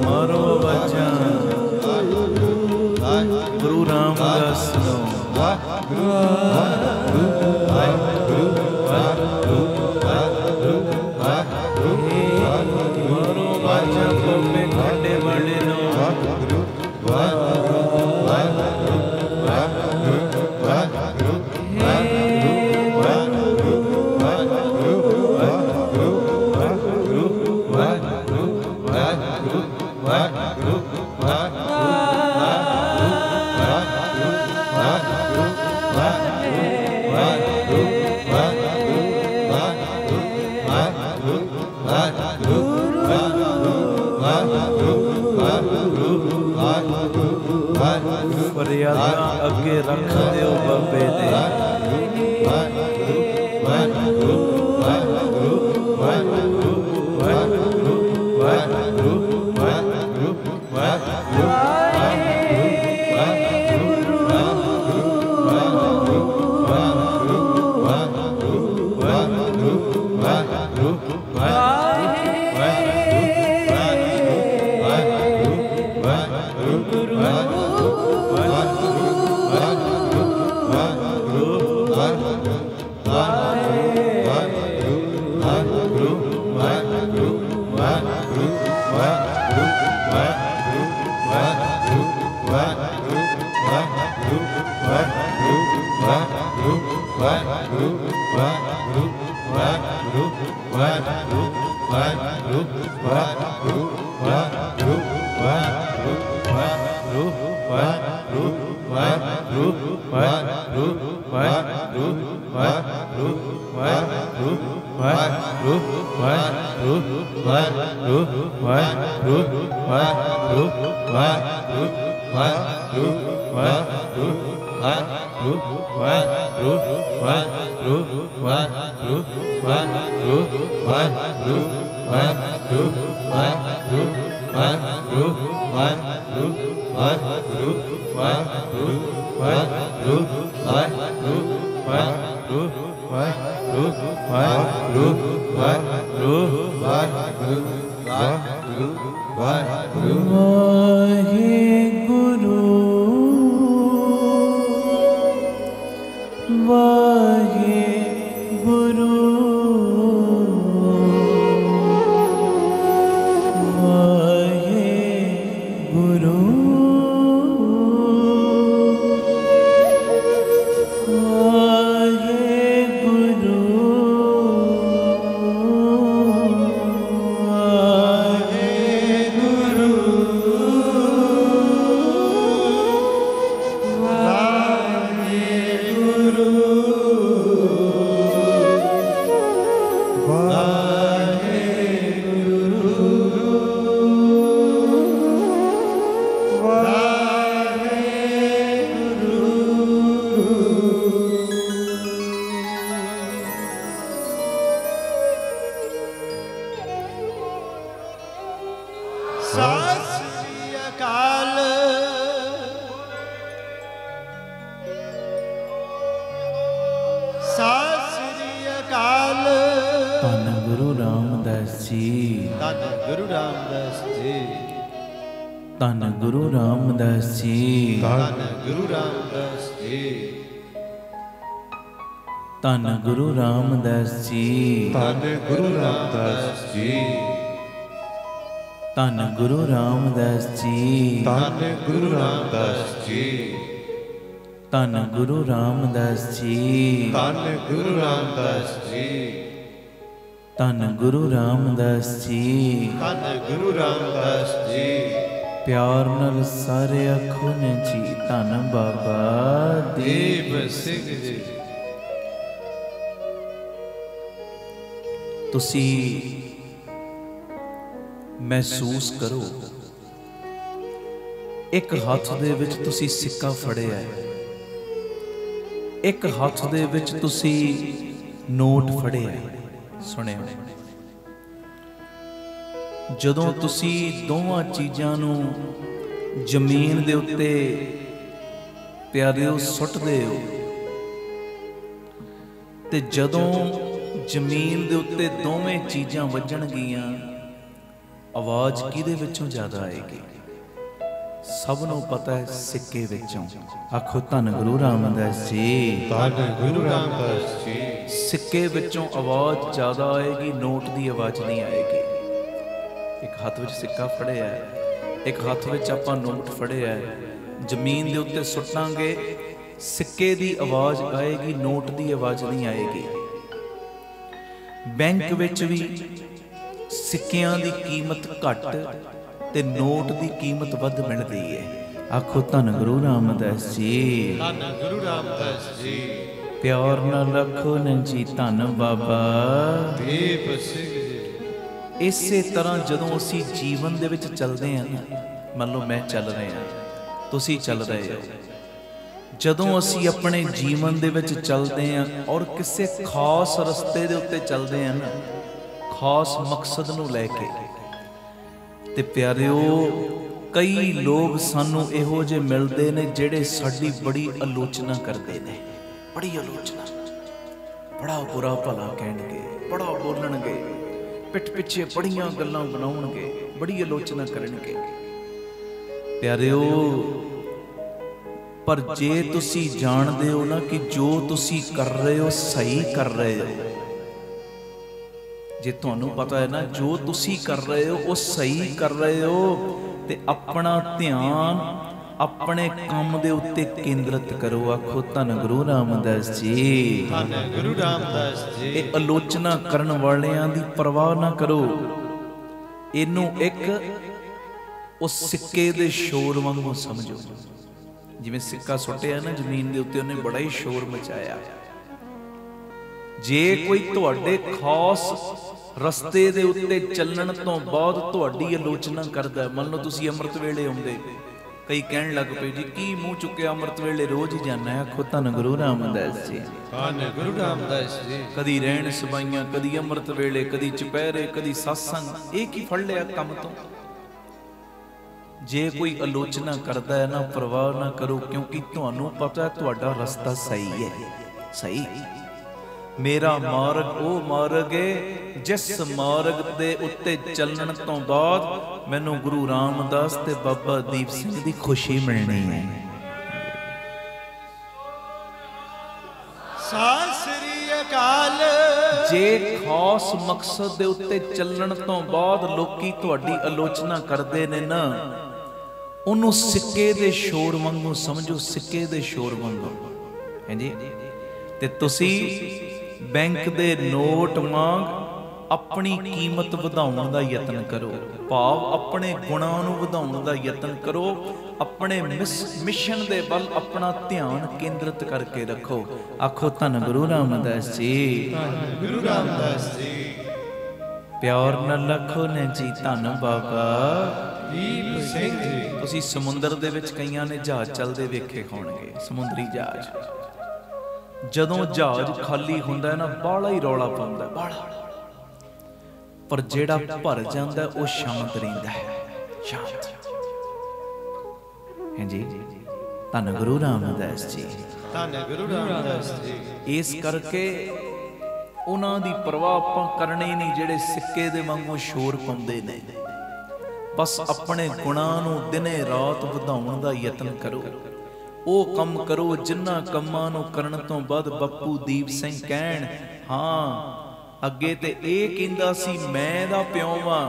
मारो वचन गुरु रामदास नो मारो वचन को में खंडे बड़े नो फरियादा अगे रख दो बाबे दे धन गुरु रामदास जी, धन गुरु रामदास जी, धन गुरु रामदास जी, धन गुरु रामदास जी, धन गुरु रामदास जी, धन गुरु रामदास जी, धन गुरु रामदास जी, धन गुरु रामदास जी। प्यार नाल सारे आखो ने जी धन बाबा दीप सिंह जी। तुसी महसूस करो एक हाथ दे विच तुसी सिक्का फड़िया है, एक हाथ दे विच तुसी नोट फड़िया है। सुने ਜਦੋਂ ਤੁਸੀਂ ਦੋਵਾਂ ਚੀਜ਼ਾਂ ਨੂੰ ਜ਼ਮੀਨ ਦੇ ਉੱਤੇ ਪਿਆਰਿਓ ਸੁੱਟਦੇ ਹੋ, ਤੇ ਜਦੋਂ ਜ਼ਮੀਨ ਦੇ ਉੱਤੇ ਦੋਵੇਂ ਚੀਜ਼ਾਂ ਵੱਜਣਗੀਆਂ, ਆਵਾਜ਼ ਕਿਹਦੇ ਵਿੱਚੋਂ ਜ਼ਿਆਦਾ ਆਏਗੀ? ਸਭ ਨੂੰ ਪਤਾ ਹੈ, ਸਿੱਕੇ ਵਿੱਚੋਂ। ਆਖੋ ਧੰਨ ਗੁਰੂ ਰਾਮਦਾਸ ਜੀ, ਧੰਨ ਗੁਰੂ ਰਾਮਦਾਸ ਜੀ। ਸਿੱਕੇ ਵਿੱਚੋਂ ਆਵਾਜ਼ ਜ਼ਿਆਦਾ ਆਏਗੀ, ਨੋਟ ਦੀ ਆਵਾਜ਼ ਨਹੀਂ ਆਏਗੀ। ਇੱਕ ਹੱਥ ਵਿੱਚ ਸਿੱਕਾ ਫੜਿਆ, ਇੱਕ ਹੱਥ ਵਿੱਚ ਆਪਾਂ ਨੋਟ ਫੜਿਆ, ਜ਼ਮੀਨ ਦੇ ਉੱਤੇ ਸੁੱਟਾਂਗੇ, ਸਿੱਕੇ ਦੀ ਆਵਾਜ਼ ਆਏਗੀ, ਨੋਟ ਦੀ ਆਵਾਜ਼ ਨਹੀਂ ਆਏਗੀ। ਬੈਂਕ ਵਿੱਚ ਵੀ ਸਿੱਕਿਆਂ ਦੀ ਕੀਮਤ ਘੱਟ ਤੇ ਨੋਟ ਦੀ ਕੀਮਤ ਵੱਧ ਮਿਲਦੀ ਹੈ। ਆਖੋ ਧੰਨ ਗੁਰੂ ਰਾਮਦਾਸ ਜੀ, ਧੰਨ ਗੁਰੂ ਰਾਮਦਾਸ ਜੀ। ਪਿਆਰ ਨਾਲ ਰੱਖੋ ਨਾ ਜੀ, ਧੰਨ ਬਾਬਾ ਦੀਪ ਸਿੰਘ ਜੀ। ਇਸੇ ਤਰ੍ਹਾਂ ਜਦੋਂ ਅਸੀਂ ਜੀਵਨ ਦੇ ਵਿੱਚ ਚੱਲਦੇ ਹਾਂ, ਮੰਨ ਲਓ ਮੈਂ ਚੱਲ ਰਿਹਾ, ਤੁਸੀਂ ਚੱਲ ਰਹੇ ਹੋ, ਜਦੋਂ ਅਸੀਂ ਆਪਣੇ ਜੀਵਨ ਦੇ ਵਿੱਚ ਚੱਲਦੇ ਹਾਂ ਔਰ ਕਿਸੇ ਖਾਸ ਰਸਤੇ ਦੇ ਉੱਤੇ ਚੱਲਦੇ ਹਾਂ ਨਾ, ਖਾਸ ਮਕਸਦ ਨੂੰ ਲੈ ਕੇ, ਤੇ ਪਿਆਰਿਓ ਕਈ ਲੋਕ ਸਾਨੂੰ ਇਹੋ ਜਿਹੇ ਮਿਲਦੇ ਨੇ ਜਿਹੜੇ ਸਾਡੀ ਬੜੀ ਆਲੋਚਨਾ ਕਰਦੇ ਨੇ, ਬੜੀ ਆਲੋਚਨਾ, ਬੜਾ ਬੁਰਾ ਭਲਾ ਕਹਿਣਗੇ, ਬੜਾ ਬੋਲਣਗੇ, ਪਿੱਠ ਪਿੱਛੇ ਬੜੀਆਂ ਗੱਲਾਂ ਬਣਾਉਣਗੇ, ਬੜੀ ਆਲੋਚਨਾ ਕਰਨਗੇ। ਪਿਆਰਿਓ ਪਰ ਜੇ ਤੁਸੀਂ ਜਾਣਦੇ ਹੋ ਨਾ ਕਿ ਜੋ ਤੁਸੀਂ ਕਰ ਰਹੇ ਹੋ ਸਹੀ ਕਰ ਰਹੇ ਹੋ, ਜੇ ਤੁਹਾਨੂੰ ਪਤਾ ਹੈ ਨਾ ਜੋ ਤੁਸੀਂ ਕਰ ਰਹੇ ਹੋ ਉਹ ਸਹੀ ਕਰ ਰਹੇ ਹੋ, ਤੇ ਆਪਣਾ ਧਿਆਨ ਆਪਣੇ ਕੰਮ ਦੇ ਉੱਤੇ ਕੇਂਦਰਿਤ ਕਰੋ। ਆਖੋ ਧੰਨ ਗੁਰੂ ਰਾਮਦਾਸ ਜੀ, ਧੰਨ ਗੁਰੂ ਰਾਮਦਾਸ ਜੀ। ਇਹ ਆਲੋਚਨਾ ਕਰਨ ਵਾਲਿਆਂ ਦੀ ਪਰਵਾਹ ਨਾ ਕਰੋ, ਇਹਨੂੰ ਇੱਕ ਉਸ ਸਿੱਕੇ ਦੇ ਸ਼ੋਰ ਵਾਂਗੂ ਸਮਝੋ। ਜਿਵੇਂ ਸਿੱਕਾ ਸੁੱਟਿਆ ਨਾ ਜ਼ਮੀਨ ਦੇ ਉੱਤੇ, ਉਹਨੇ ਬੜਾ ਹੀ ਸ਼ੋਰ ਮਚਾਇਆ। ਜੇ ਕੋਈ ਤੁਹਾਡੇ ਖਾਸ ਰਸਤੇ ਦੇ ਉੱਤੇ ਚੱਲਣ ਤੋਂ ਬਾਅਦ ਤੁਹਾਡੀ ਆਲੋਚਨਾ ਕਰਦਾ, ਮੰਨ ਲਓ ਤੁਸੀਂ ਅੰਮ੍ਰਿਤ ਵੇਲੇ ਆਉਂਦੇ, ਕਈ ਕਹਿਣ ਲੱਗ ਪਏ ਜੀ ਕੀ ਮੂੰਹ ਚੁੱਕਿਆ, ਅੰਮ੍ਰਿਤ ਵੇਲੇ ਰੋਜ਼ ਹੀ ਜਾਣਾ। ਆਖੋ ਧੰਨ ਗੁਰੂ ਰਾਮਦਾਸ ਜੀ, ਧੰਨ ਗੁਰੂ ਰਾਮਦਾਸ ਜੀ। ਕਦੀ ਰਹਿਣ ਸਬਾਈਆਂ, ਕਦੀ ਅੰਮ੍ਰਿਤ ਵੇਲੇ, ਕਦੀ ਚੁਪਹਿਰੇ, ਕਦੀ ਸਤਸੰਗ, ਇਹ ਕੀ ਫੜ ਲਿਆ ਕੰਮ ਤੋਂ? ਜੇ ਕੋਈ ਆਲੋਚਨਾ ਕਰਦਾ ਹੈ ਨਾ, ਪਰਵਾਹ ਨਾ ਕਰੋ, ਕਿਉਂਕਿ ਤੁਹਾਨੂੰ ਪਤਾ ਤੁਹਾਡਾ ਰਸਤਾ ਸਹੀ ਹੈ। ਸਹੀ, ਮੇਰਾ ਮਾਰਗ ਉਹ ਮਾਰਗ ਹੈ ਜਿਸ ਮਾਰਗ ਦੇ ਉੱਤੇ ਚੱਲਣ ਤੋਂ ਬਾਅਦ ਮੈਨੂੰ ਗੁਰੂ ਰਾਮਦਾਸ ਤੇ ਬਾਬਾ ਦੀਪ ਸਿੰਘ ਦੀ ਖੁਸ਼ੀ ਮਿਲਣੀ ਹੈ। ਸਤਿ ਸ੍ਰੀ ਅਕਾਲ। ਜੇ ਖਾਸ ਮਕਸਦ ਦੇ ਉੱਤੇ ਚੱਲਣ ਤੋਂ ਬਾਅਦ ਲੋਕੀ ਤੁਹਾਡੀ ਆਲੋਚਨਾ ਕਰਦੇ ਨੇ ਨਾ, ਉਹਨੂੰ ਸਿੱਕੇ ਦੇ ਸ਼ੋਰ ਵਾਂਗੂ ਸਮਝੋ, ਸਿੱਕੇ ਦੇ ਸ਼ੋਰ ਵਾਂਗੂ। ਹਾਂਜੀ, ਤੇ ਤੁਸੀਂ ਬੈਂਕ ਦੇ ਨੋਟ ਵਾਂਗ ਆਪਣੀ ਕੀਮਤ ਵਧਾਉਣ ਦਾ ਯਤਨ ਕਰੋ, ਭਾਵ ਆਪਣੇ ਗੁਣਾਂ ਨੂੰ ਵਧਾਉਣ ਦਾ ਯਤਨ ਕਰੋ, ਆਪਣੇ ਮਿਸ਼ਨ ਦੇ ਵੱਲ ਆਪਣਾ ਧਿਆਨ ਕੇਂਦਰਿਤ ਕਰਕੇ ਰੱਖੋ। ਆਖੋ ਧੰਨ ਗੁਰੂ ਰਾਮਦਾਸ ਜੀ, ਧੰਨ ਗੁਰੂ ਰਾਮਦਾਸ ਜੀ। ਪਿਆਰ ਨਾਲ ਰੱਖੋ ਨੇ ਜੀ, ਧੰਨ ਬਾਬਾ ਦੀਪ ਸਿੰਘ ਜੀ। ਤੁਸੀਂ ਸਮੁੰਦਰ ਦੇ ਵਿੱਚ ਕਈਆਂ ਨੇ ਜਹਾਜ਼ ਚੱਲਦੇ ਵੇਖੇ ਹੋਣਗੇ, ਸਮੁੰਦਰੀ ਜਹਾਜ਼। ਜਦੋਂ ਜਹਾਜ਼ ਖਾਲੀ ਹੁੰਦਾ ਨਾ, ਬਾਹਲਾ ਹੀ ਰੌਲਾ ਪਾਉਂਦਾ, ਬਾਹਲਾ, ਪਰ ਜਿਹੜਾ ਭਰ ਜਾਂਦਾ ਉਹ ਸ਼ਾਂਤ ਰਹਿੰਦਾ ਹੈ, ਸ਼ਾਂਤ। ਹਾਂਜੀ, ਧੰਨ ਗੁਰੂ ਰਾਮਦਾਸ ਜੀ, ਧੰਨ ਗੁਰੂ ਰਾਮਦਾਸ ਜੀ। ਇਸ ਕਰਕੇ ਉਹਨਾਂ ਦੀ ਪਰਵਾਹ ਆਪਾਂ ਕਰਨੀ ਨਹੀਂ ਜਿਹੜੇ ਸਿੱਕੇ ਦੇ ਵਾਂਗੂ ਸ਼ੋਰ ਪਾਉਂਦੇ ਨੇ। ਬਸ ਆਪਣੇ ਗੁਣਾਂ ਨੂੰ ਦਿਨੇ ਰਾਤ ਵਧਾਉਣ ਦਾ ਯਤਨ ਕਰੋ, ਉਹ ਕੰਮ ਕਰੋ ਜਿਨ੍ਹਾਂ ਕੰਮਾਂ ਨੂੰ ਕਰਨ ਤੋਂ ਬਾਅਦ ਬਾਪੂ ਦੀਪ ਸਿੰਘ ਕਹਿਣ, ਹਾਂ ਅੱਗੇ ਤੇ ਇਹ ਕਹਿੰਦਾ ਸੀ ਮੈਂ ਦਾ ਪਿਓ ਵਾਂ,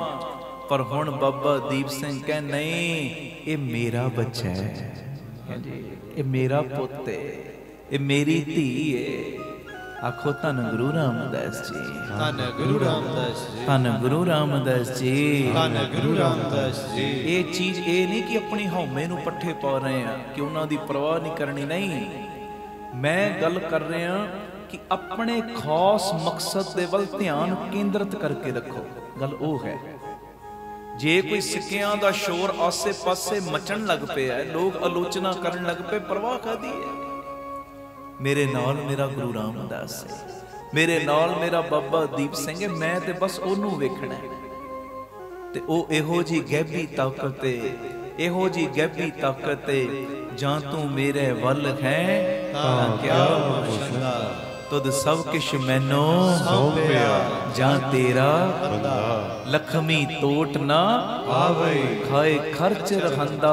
ਪਰ ਹੁਣ ਬਾਬਾ ਦੀਪ ਸਿੰਘ ਕਹਿ ਨਹੀਂ, ਇਹ ਮੇਰਾ ਬੱਚਾ ਹੈ, ਇਹ ਮੇਰਾ ਪੁੱਤ ਹੈ, ਇਹ ਮੇਰੀ ਧੀ ਹੈ। ਆਖੋ ਧੰਨ ਗੁਰੂ ਰਾਮਦਾਸ ਜੀ, ਧੰਨ ਗੁਰੂ ਰਾਮਦਾਸ ਜੀ। ਧੰਨ ਗੁਰੂ ਰਾਮਦਾਸ ਜੀ, ਧੰਨ ਗੁਰੂ ਰਾਮਦਾਸ ਜੀ। ਇਹ ਚੀਜ਼ ਇਹ ਨਹੀਂ ਕਿ ਆਪਣੀ ਹਉਮੈ ਨੂੰ ਪੱਠੇ ਪਾ ਰਹੇ ਆ, ਕਿ ਉਹਨਾਂ ਦੀ ਪਰਵਾਹ ਨਹੀਂ ਕਰਨੀ, ਨਹੀਂ। ਮੈਂ ਗੱਲ ਕਰ ਰਿਹਾ ਕਿ ਆਪਣੇ ਖਾਸ ਮਕਸਦ ਦੇ ਵੱਲ ਧਿਆਨ ਕੇਂਦਰਿਤ ਕਰਕੇ ਰੱਖੋ। ਗੱਲ ਉਹ ਹੈ, ਜੇ ਕੋਈ ਸਿੱਕਿਆਂ ਦਾ ਸ਼ੋਰ ਆਸੇ-ਪਾਸੇ ਮਚਣ ਲੱਗ ਪਿਆ, ਲੋਕ ਆਲੋਚਨਾ ਕਰਨ ਲੱਗ ਪਏ, ਪਰਵਾਹ ਕਾਹਦੀ ਹੈ? ਮੇਰੇ ਨਾਲ ਮੇਰਾ ਗੁਰੂ ਰਾਮਦਾਸ ਹੈ, ਮੇਰੇ ਨਾਲ ਮੇਰਾ ਬਾਬਾ ਦੀਪ ਸਿੰਘ ਹੈ, ਮੈਂ ਤੇ ਬਸ ਉਹਨੂੰ ਵੇਖਣਾ ਹੈ। ते ओ एहो जी गैबी ताकत एहो जी गैबी ताकत जां तू मेरे वल है तां क्या मुश्किल तुद सब किश मैनो सौंपिया जां तेरा बंदा लखमी तोट ना आवे खाए खर्च रहंदा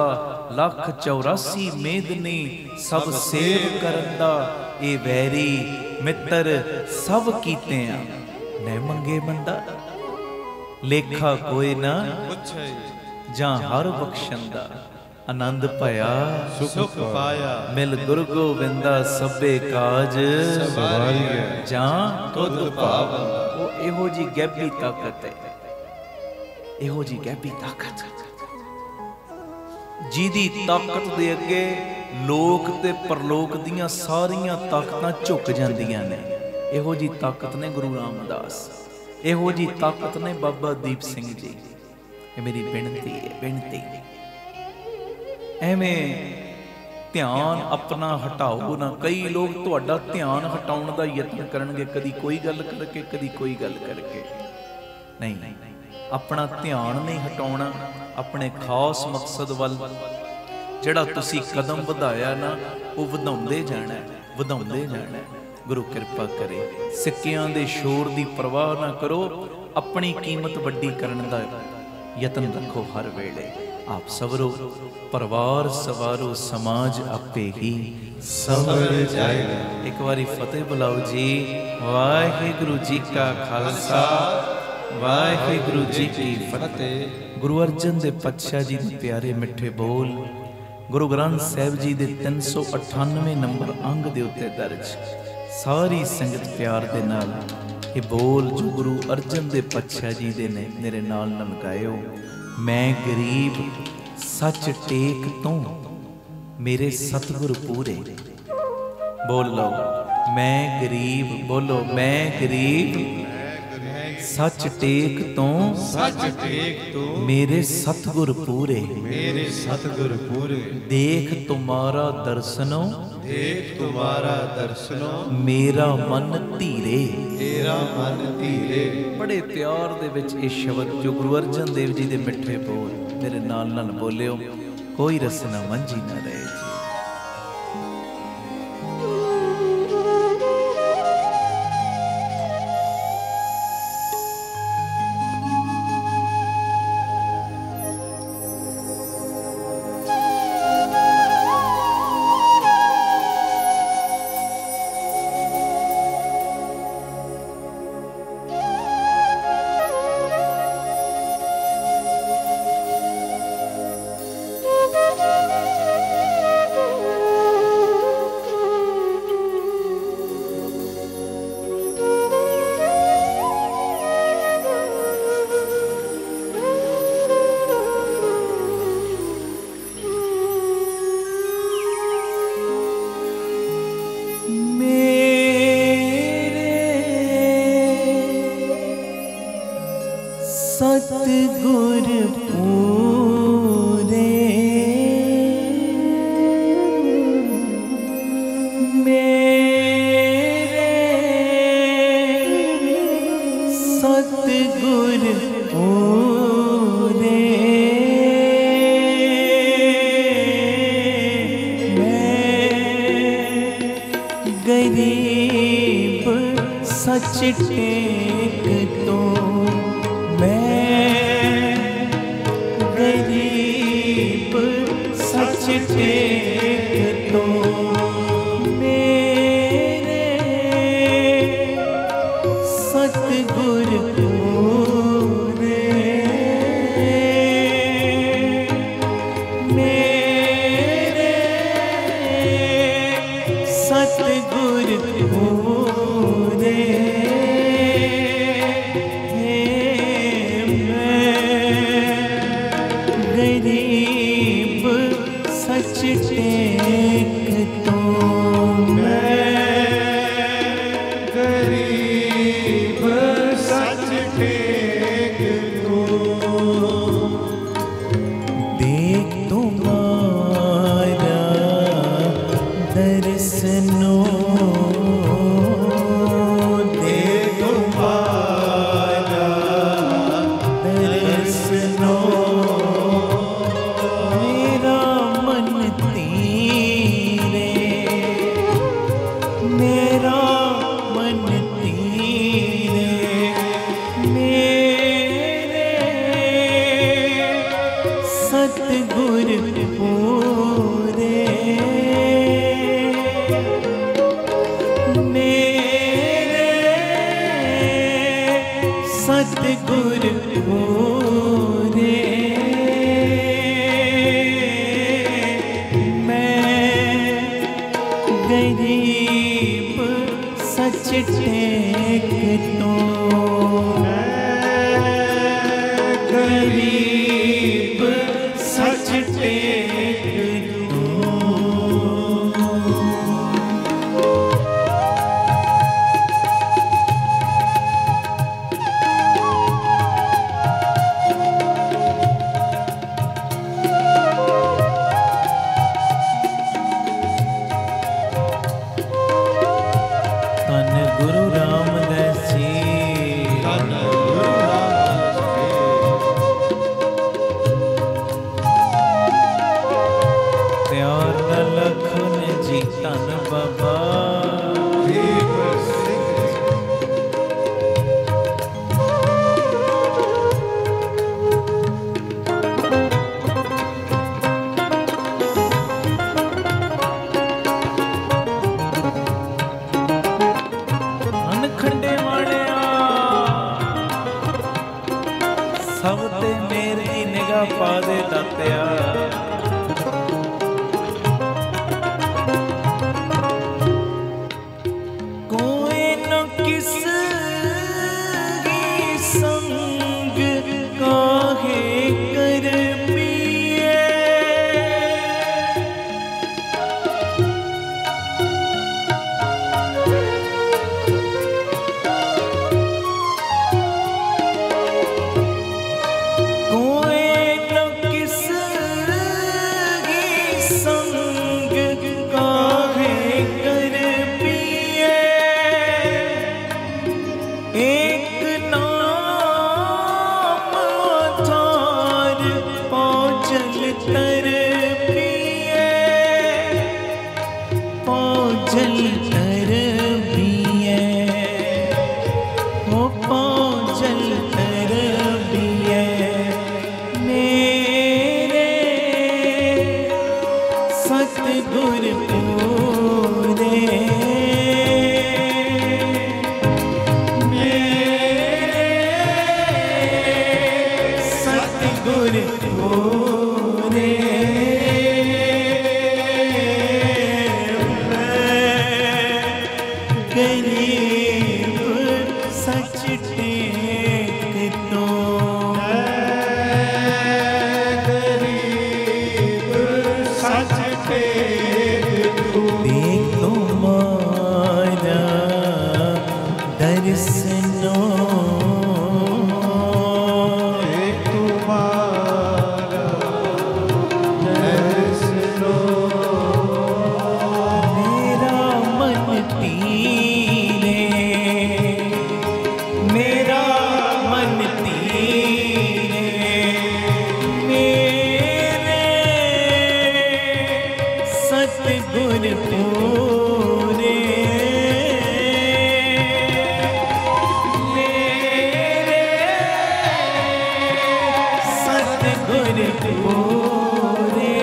लख 84 मेदनी सब सेव करंदा ए वैरी मित्र सब कीते आ नै मंगे बंदा लेखा कोई ना जां हर बख्शंदा आनंद पाया सुख पाया मिल गुरु गोविंदा सबे काज सवारिया जां तुद पावंदा वो एहो जी गैबी ताकत है एहो जी गैबी ताकत जिहदी ताकत दे अगे लोक ते परलोक दियां सारियां ताकतां झुक जांदियां ने एहो जी ताकत ने गुरु रामदास एहो जी ताकत ने बाबा दीप सिंह जी ये मेरी बेनती है बेनती ਐਵੇਂ ਧਿਆन अपना हटाओ ना कई लोग ਤੁਹਾਡਾ ਧਿਆਨ ਹਟਾਉਣ ਦਾ ਯਤਨ ਕਰਨਗੇ ਕਦੀ ਕੋਈ ਗੱਲ ਕਰਕੇ ਕਦੀ ਕੋਈ ਗੱਲ ਕਰਕੇ ਨਹੀਂ ਆਪਣਾ ਧਿਆਨ ਨਹੀਂ ਹਟਾਉਣਾ ਆਪਣੇ ਖਾਸ ਮਕਸਦ ਵੱਲ ਜਿਹੜਾ ਤੁਸੀਂ ਕਦਮ ਵਧਾਇਆ ਨਾ ਉਹ ਵਧਾਉਂਦੇ ਜਾਣਾ ਗੁਰੂ ਕਿਰਪਾ ਕਰੇ ਸਿੱਕਿਆਂ ਦੇ ਸ਼ੋਰ ਦੀ ਪਰਵਾਹ ਨਾ ਕਰੋ ਆਪਣੀ ਕੀਮਤ ਵੱਡੀ ਕਰਨ ਦਾ ਯਤਨ ਰੱਖੋ ਹਰ ਵੇਲੇ आप सवरो परिवार सवारो समाज आपे ही सवर जाएगा एक बारी फतेह बुलाओ जी वाहिगुरु जी का खालसा वाहिगुरु जी की फतेह गुरु अर्जन दे पातशाह जी दे प्यारे मिठे बोल गुरु ग्रंथ साहिब जी दे 398 नंबर अंग दे उत्ते दर्ज सारी संगत प्यार दे नाल ये बोल जो गुरु अर्जन दे पातशाह जी दे ने मेरे नाल नमकायो मैं गरीब सच टेक तो मेरे सतगुर पूरे बोल लो मैं गरीब बोलो मैं गरीब सच टेक तो मेरे सतगुर पूरे देख तुम्हारा दर्शनो मेरा मन धीरे बड़े प्यार दे विच इह शब्द जो गुरु अर्जन देव जी दे मिठे बोल मेरे नाल नाल बोलियो कोई रसना मंझी ना रहे जी सतगुर पूरे मेरे सतगुर पूरे मैं गरीब सच टेक तो गरीब सच टेक तो मेरे सतगुर पूरे मेरे सतगुर पूरे गरीब सच टेक तो मैं गरीब सच टेक तो देख तुम्हारा दर्शनो देख तुम्हारा दर्शन गरीब सच टेक तो, गरीब सच टेक तो। धन गुरु रामदास जी, धन गुरु रामदास जी। प्यार न लखन जी धन बाबा दीप सिंह जी। खंडे वालिया सब ते मेरी दी निगाह पा दे दातिया। कोई न किस की संग काहे कर पिए, सतगुर पूरे मेरे, सतगुर पूरे गरीब सच टेक तो, गरीब सच टेक तो। देख तुम्हारा दर्शनो, देख तुम्हारा दर्शनो। मेरा मन तीरे, मेरा मन तीरे मेरे, सतगुर पूरे मेरे, सतगुर पूरे।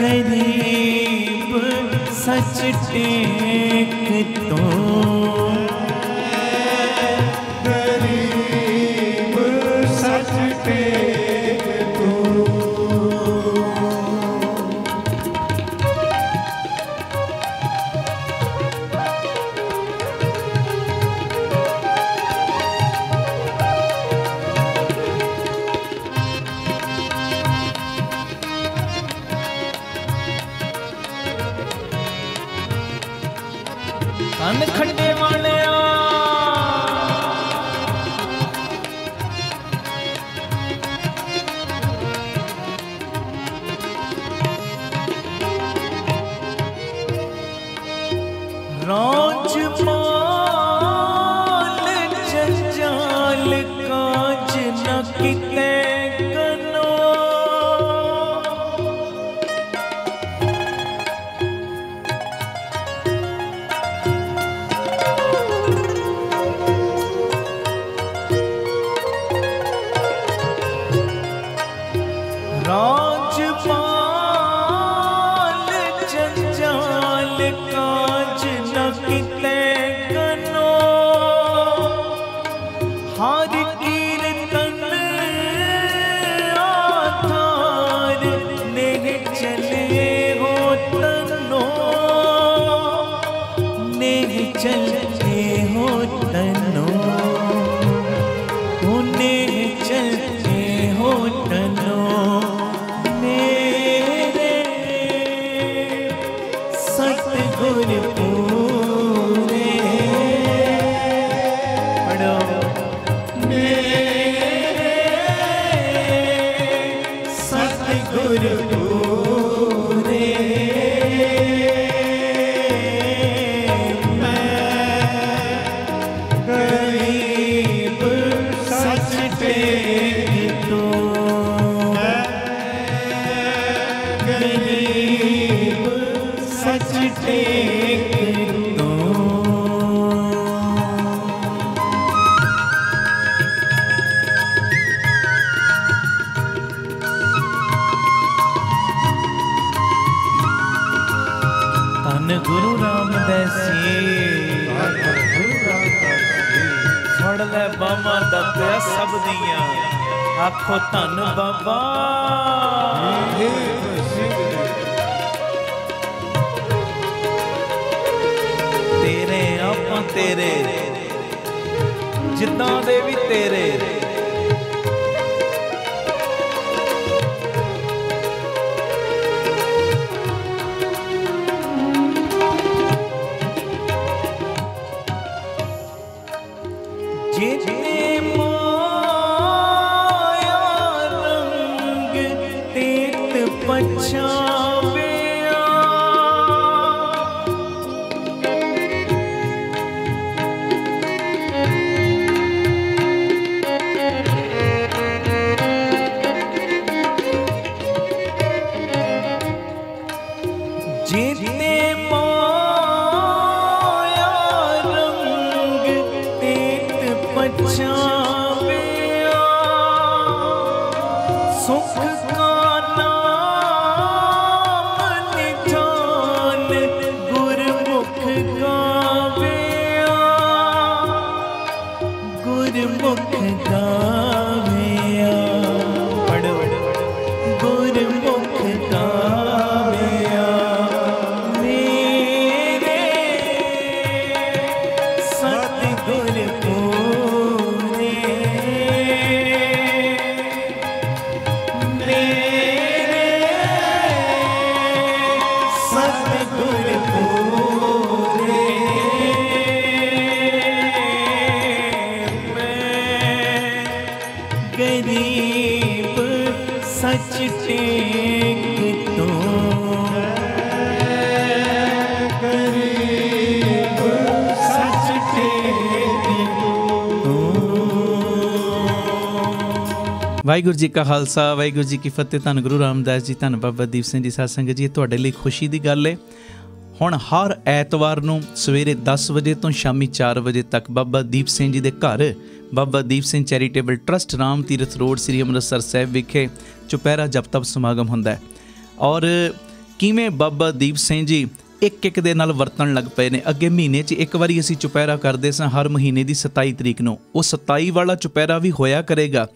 गरीब सच टेक तो, गरीब सच टेक तो। कन खंडे वालिया राजपाल जंजाल काज न किते कनो, राजपाल जंजाल काज न किते कनो, हर कीर्तन आधार गुरु रामदास फड़ लै बामा दातिया सब दियां आखो धन बाबा तेरे आपां तेरे जिद्दां दे भी तेरे ਵਾਹਿਗੁਰੂ ਜੀ ਕਾ ਖਾਲਸਾ ਵਾਹਿਗੁਰੂ ਜੀ ਕੀ ਫਤਿਹ। ਧੰਨ ਗੁਰੂ ਰਾਮਦਾਸ ਜੀ, ਧੰਨ ਬਾਬਾ ਦੀਪ ਸਿੰਘ ਜੀ ਸਾਧ ਸੰਗਤ ਜੀ। ਤੁਹਾਡੇ ਲਈ ਖੁਸ਼ੀ ਦੀ ਗੱਲ ਹੈ, ਹੁਣ ਹਰ ਐਤਵਾਰ ਨੂੰ ਸਵੇਰੇ 10 ਵਜੇ ਤੋਂ ਸ਼ਾਮੀ 4 ਵਜੇ ਤੱਕ ਬਾਬਾ ਦੀਪ ਸਿੰਘ ਜੀ ਦੇ ਘਰ Baba Deep Singh charitable trust Ram Tirath road ਸ੍ਰੀ ਅੰਮ੍ਰਿਤਸਰ ਸਾਹਿਬ ਵਿਖੇ ਚੁਪਹਿਰਾ ਜਪ ਤਪ ਸਮਾਗਮ ਹੁੰਦਾ ਹੈ। ਔਰ ਕਿਵੇਂ ਬਾਬਾ ਦੀਪ ਸਿੰਘ ਜੀ ਇੱਕ ਦੇ ਨਾਲ ਵਰਤਣ ਲੱਗ ਪਏ ਨੇ। ਅੱਗੇ ਮਹੀਨੇ 'ਚ ਇੱਕ ਵਾਰੀ ਅਸੀਂ ਚੁਪਹਿਰਾ ਕਰਦੇ ਸਾਂ, ਹਰ ਮਹੀਨੇ ਦੀ 27 ਤਰੀਕ ਨੂੰ। ਉਹ 27 ਵਾਲਾ ਚੁਪਹਿਰਾ ਵੀ ਹੋਇਆ ਕਰੇਗਾ,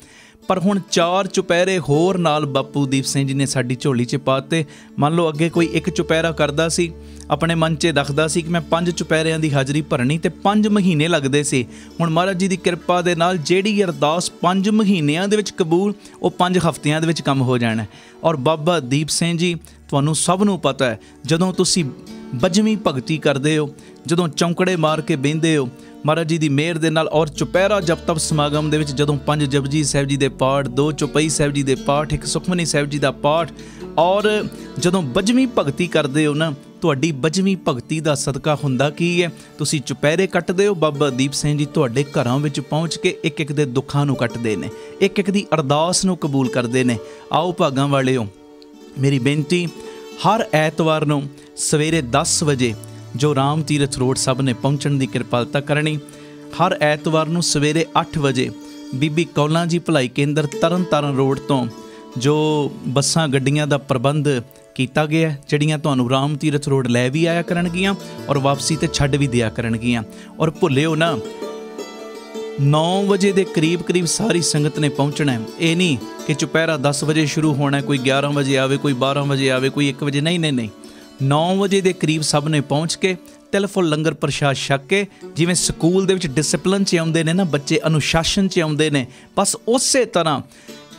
ਪਰ ਹੁਣ 4 ਚੁਪਹਿਰੇ ਹੋਰ ਨਾਲ ਬਾਪੂ ਦੀਪ ਸਿੰਘ ਜੀ ਨੇ ਸਾਡੀ ਝੋਲੀ 'ਚ ਪਾਤੇ। ਮੰਨ ਲਓ ਅੱਗੇ ਕੋਈ ਇੱਕ ਚੁਪਹਿਰਾ ਕਰਦਾ ਸੀ, ਆਪਣੇ ਮਨ 'ਚ ਰੱਖਦਾ ਸੀ ਕਿ ਮੈਂ 5 ਚੁਪਹਿਰਿਆਂ ਦੀ ਹਾਜ਼ਰੀ ਭਰਨੀ, ਤੇ 5 ਮਹੀਨੇ ਲੱਗਦੇ ਸੀ। ਹੁਣ ਮਹਾਰਾਜ ਜੀ ਦੀ ਕਿਰਪਾ ਦੇ ਨਾਲ ਜਿਹੜੀ ਅਰਦਾਸ 5 ਮਹੀਨਿਆਂ ਦੇ ਵਿੱਚ ਕਬੂਲ, ਉਹ 5 ਹਫ਼ਤਿਆਂ ਦੇ ਵਿੱਚ ਕੰਮ ਹੋ ਜਾਣਾ। ਔਰ ਬਾਬਾ ਦੀਪ ਸਿੰਘ ਜੀ, ਤੁਹਾਨੂੰ ਸਭ ਨੂੰ ਪਤਾ ਹੈ, ਜਦੋਂ ਤੁਸੀਂ ਬਜਵੀਂ ਭਗਤੀ ਕਰਦੇ ਹੋ, ਜਦੋਂ ਚੌਂਕੜੇ ਮਾਰ ਕੇ ਬਹਿੰਦੇ ਹੋ ਮਹਾਰਾਜ ਜੀ ਦੀ ਮਿਹਰ ਦੇ ਨਾਲ, ਔਰ ਚੁਪਹਿਰਾ ਜਪ ਤਪ ਸਮਾਗਮ ਦੇ ਵਿੱਚ ਜਦੋਂ 5 ਜਪਜੀ ਸਾਹਿਬ ਜੀ ਦੇ ਪਾਠ, 2 ਚੌਪਈ ਸਾਹਿਬ ਜੀ ਦੇ ਪਾਠ, 1 ਸੁਖਮਨੀ ਸਾਹਿਬ ਜੀ ਦਾ ਪਾਠ, ਔਰ ਜਦੋਂ ਬਜਵੀਂ ਭਗਤੀ ਕਰਦੇ ਹੋ ਨਾ, ਤੁਹਾਡੀ ਬਜਵੀਂ ਭਗਤੀ ਦਾ ਸਦਕਾ ਹੁੰਦਾ ਕੀ ਹੈ, ਤੁਸੀਂ ਚੁਪਹਿਰੇ ਕੱਟਦੇ ਹੋ, ਬਾਬਾ ਦੀਪ ਸਿੰਘ ਜੀ ਤੁਹਾਡੇ ਘਰਾਂ ਵਿੱਚ ਪਹੁੰਚ ਕੇ ਇੱਕ ਦੇ ਦੁੱਖਾਂ ਨੂੰ ਕੱਟਦੇ ਨੇ, ਇੱਕ ਦੀ ਅਰਦਾਸ ਨੂੰ ਕਬੂਲ ਕਰਦੇ ਨੇ। ਆਓ ਭਾਗਾਂ ਵਾਲਿਓ, ਮੇਰੀ ਬੇਨਤੀ, ਹਰ ਐਤਵਾਰ ਨੂੰ ਸਵੇਰੇ 10 ਵਜੇ ਜੋ ਰਾਮ ਤੀਰਥ ਰੋਡ ਸਭ ਨੇ ਪਹੁੰਚਣ ਦੀ ਕਿਰਪਾਲਤਾ ਕਰਨੀ। ਹਰ ਐਤਵਾਰ ਨੂੰ ਸਵੇਰੇ 8 ਵਜੇ ਬੀਬੀ ਕੌਲਾਂ ਜੀ ਭਲਾਈ ਕੇਂਦਰ ਤਰਨ ਤਾਰਨ ਰੋਡ ਤੋਂ ਜੋ ਬੱਸਾਂ ਗੱਡੀਆਂ ਦਾ ਪ੍ਰਬੰਧ ਕੀਤਾ ਗਿਆ, ਜਿਹੜੀਆਂ ਤੁਹਾਨੂੰ ਰਾਮ ਤੀਰਥ ਰੋਡ ਲੈ ਵੀ ਆਇਆ ਕਰਨਗੀਆਂ ਔਰ ਵਾਪਸੀ ਤੇ ਛੱਡ ਵੀ ਦਿਆ ਕਰਨਗੀਆਂ। ਔਰ ਭੁੱਲਿਓ ਨਾ, 9 ਵਜੇ ਦੇ ਕਰੀਬ ਸਾਰੀ ਸੰਗਤ ਨੇ ਪਹੁੰਚਣਾ ਹੈ। ਇਹ ਨਹੀਂ ਕਿ ਚੁਪਹਿਰਾ 10 ਵਜੇ ਸ਼ੁਰੂ ਹੋਣਾ, ਕੋਈ 11 ਵਜੇ ਆਵੇ, ਕੋਈ 12 ਵਜੇ ਆਵੇ, ਕੋਈ 1 ਵਜੇ, ਨਹੀਂ। 9 ਵਜੇ ਦੇ ਕਰੀਬ ਸਭ ਨੇ ਪਹੁੰਚ ਕੇ ਤਿਲ ਫੁੱਲ ਲੰਗਰ ਪ੍ਰਸ਼ਾਦ ਛਕ ਕੇ, ਜਿਵੇਂ ਸਕੂਲ ਦੇ ਵਿੱਚ ਡਿਸਪਲਿਨ 'ਚ ਆਉਂਦੇ ਨੇ ਨਾ ਬੱਚੇ, ਅਨੁਸ਼ਾਸਨ 'ਚ ਆਉਂਦੇ ਨੇ, ਬਸ ਉਸੇ ਤਰ੍ਹਾਂ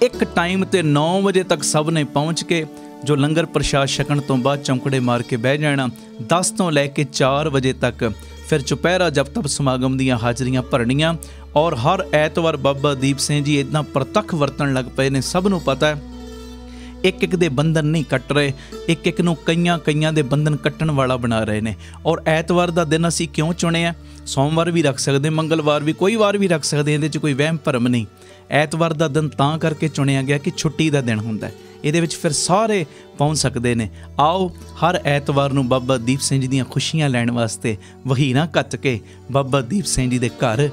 ਇੱਕ ਟਾਈਮ 'ਤੇ 9 ਵਜੇ ਤੱਕ ਸਭ ਨੇ ਪਹੁੰਚ ਕੇ ਜੋ ਲੰਗਰ ਪ੍ਰਸ਼ਾਦ ਛਕਣ ਤੋਂ ਬਾਅਦ ਚੌਂਕੜੇ ਮਾਰ ਕੇ ਬਹਿ ਜਾਣਾ। 10 ਤੋਂ ਲੈ ਕੇ 4 ਵਜੇ ਤੱਕ ਫਿਰ ਚੁਪਹਿਰਾ ਜਪ ਤਪ ਸਮਾਗਮ ਦੀਆਂ ਹਾਜ਼ਰੀਆਂ ਭਰਨੀਆਂ। ਔਰ ਹਰ ਐਤਵਾਰ ਬਾਬਾ ਦੀਪ ਸਿੰਘ ਜੀ ਇੱਦਾਂ ਪ੍ਰਤੱਖ ਵਰਤਣ ਲੱਗ ਪਏ ਨੇ, ਸਭ ਨੂੰ ਪਤਾ ਹੈ। ਇੱਕ ਇੱਕ ਦੇ ਬੰਧਨ ਨਹੀਂ ਕੱਟ ਰਹੇ, ਇੱਕ ਇੱਕ ਨੂੰ ਕਈਆਂ ਦੇ ਬੰਧਨ ਕੱਟਣ ਵਾਲਾ ਬਣਾ ਰਹੇ ਨੇ। ਔਰ ਐਤਵਾਰ ਦਾ ਦਿਨ ਅਸੀਂ ਕਿਉਂ ਚੁਣਿਆ? ਸੋਮਵਾਰ ਵੀ ਰੱਖ ਸਕਦੇ, ਮੰਗਲਵਾਰ ਵੀ, ਕੋਈ ਵਾਰ ਵੀ ਰੱਖ ਸਕਦੇ, ਇਹਦੇ 'ਚ ਕੋਈ ਵਹਿਮ ਭਰਮ ਨਹੀਂ। ਐਤਵਾਰ ਦਾ ਦਿਨ ਤਾਂ ਕਰਕੇ ਚੁਣਿਆ ਗਿਆ ਕਿ ਛੁੱਟੀ ਦਾ ਦਿਨ ਹੁੰਦਾ, ਇਹਦੇ ਵਿੱਚ ਫਿਰ ਸਾਰੇ ਪਹੁੰਚ ਸਕਦੇ ਨੇ। ਆਓ ਹਰ ਐਤਵਾਰ ਨੂੰ ਬਾਬਾ ਦੀਪ ਸਿੰਘ ਜੀ ਦੀਆਂ ਖੁਸ਼ੀਆਂ ਲੈਣ ਵਾਸਤੇ ਵਹੀਰਾਂ ਕੱਤ ਕੇ ਬਾਬਾ ਦੀਪ ਸਿੰਘ ਜੀ ਦੇ ਘਰ,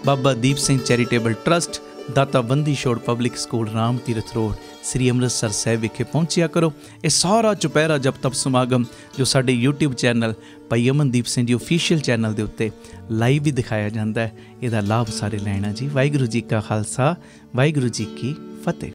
ਬਾਬਾ ਦੀਪ ਸਿੰਘ ਚੈਰੀਟੇਬਲ ਟਰਸਟ, ਦਾਤਾ Bandi Chhor public school, Ram Tirath road, ਸ੍ਰੀ ਅੰਮ੍ਰਿਤਸਰ ਸਾਹਿਬ ਵਿਖੇ ਪਹੁੰਚਿਆ ਕਰੋ। ਇਹ ਸਾਰਾ ਚੁਪਹਿਰਾ ਜਪ ਤਪ ਸਮਾਗਮ ਜੋ ਸਾਡੇ YouTube ਚੈਨਲ ਭਾਈ ਅਮਨਦੀਪ ਸਿੰਘ ਜੀ ਓਫੀਸ਼ੀਅਲ ਚੈਨਲ ਦੇ ਉੱਤੇ ਲਾਈਵ ਵੀ ਦਿਖਾਇਆ ਜਾਂਦਾ ਹੈ, ਇਹਦਾ ਲਾਭ ਸਾਰੇ ਲੈਣਾ ਜੀ। ਵਾਹਿਗੁਰੂ ਜੀ ਕਾ ਖਾਲਸਾ, ਵਾਹਿਗੁਰੂ ਜੀ ਕੀ ਫਤਿਹ।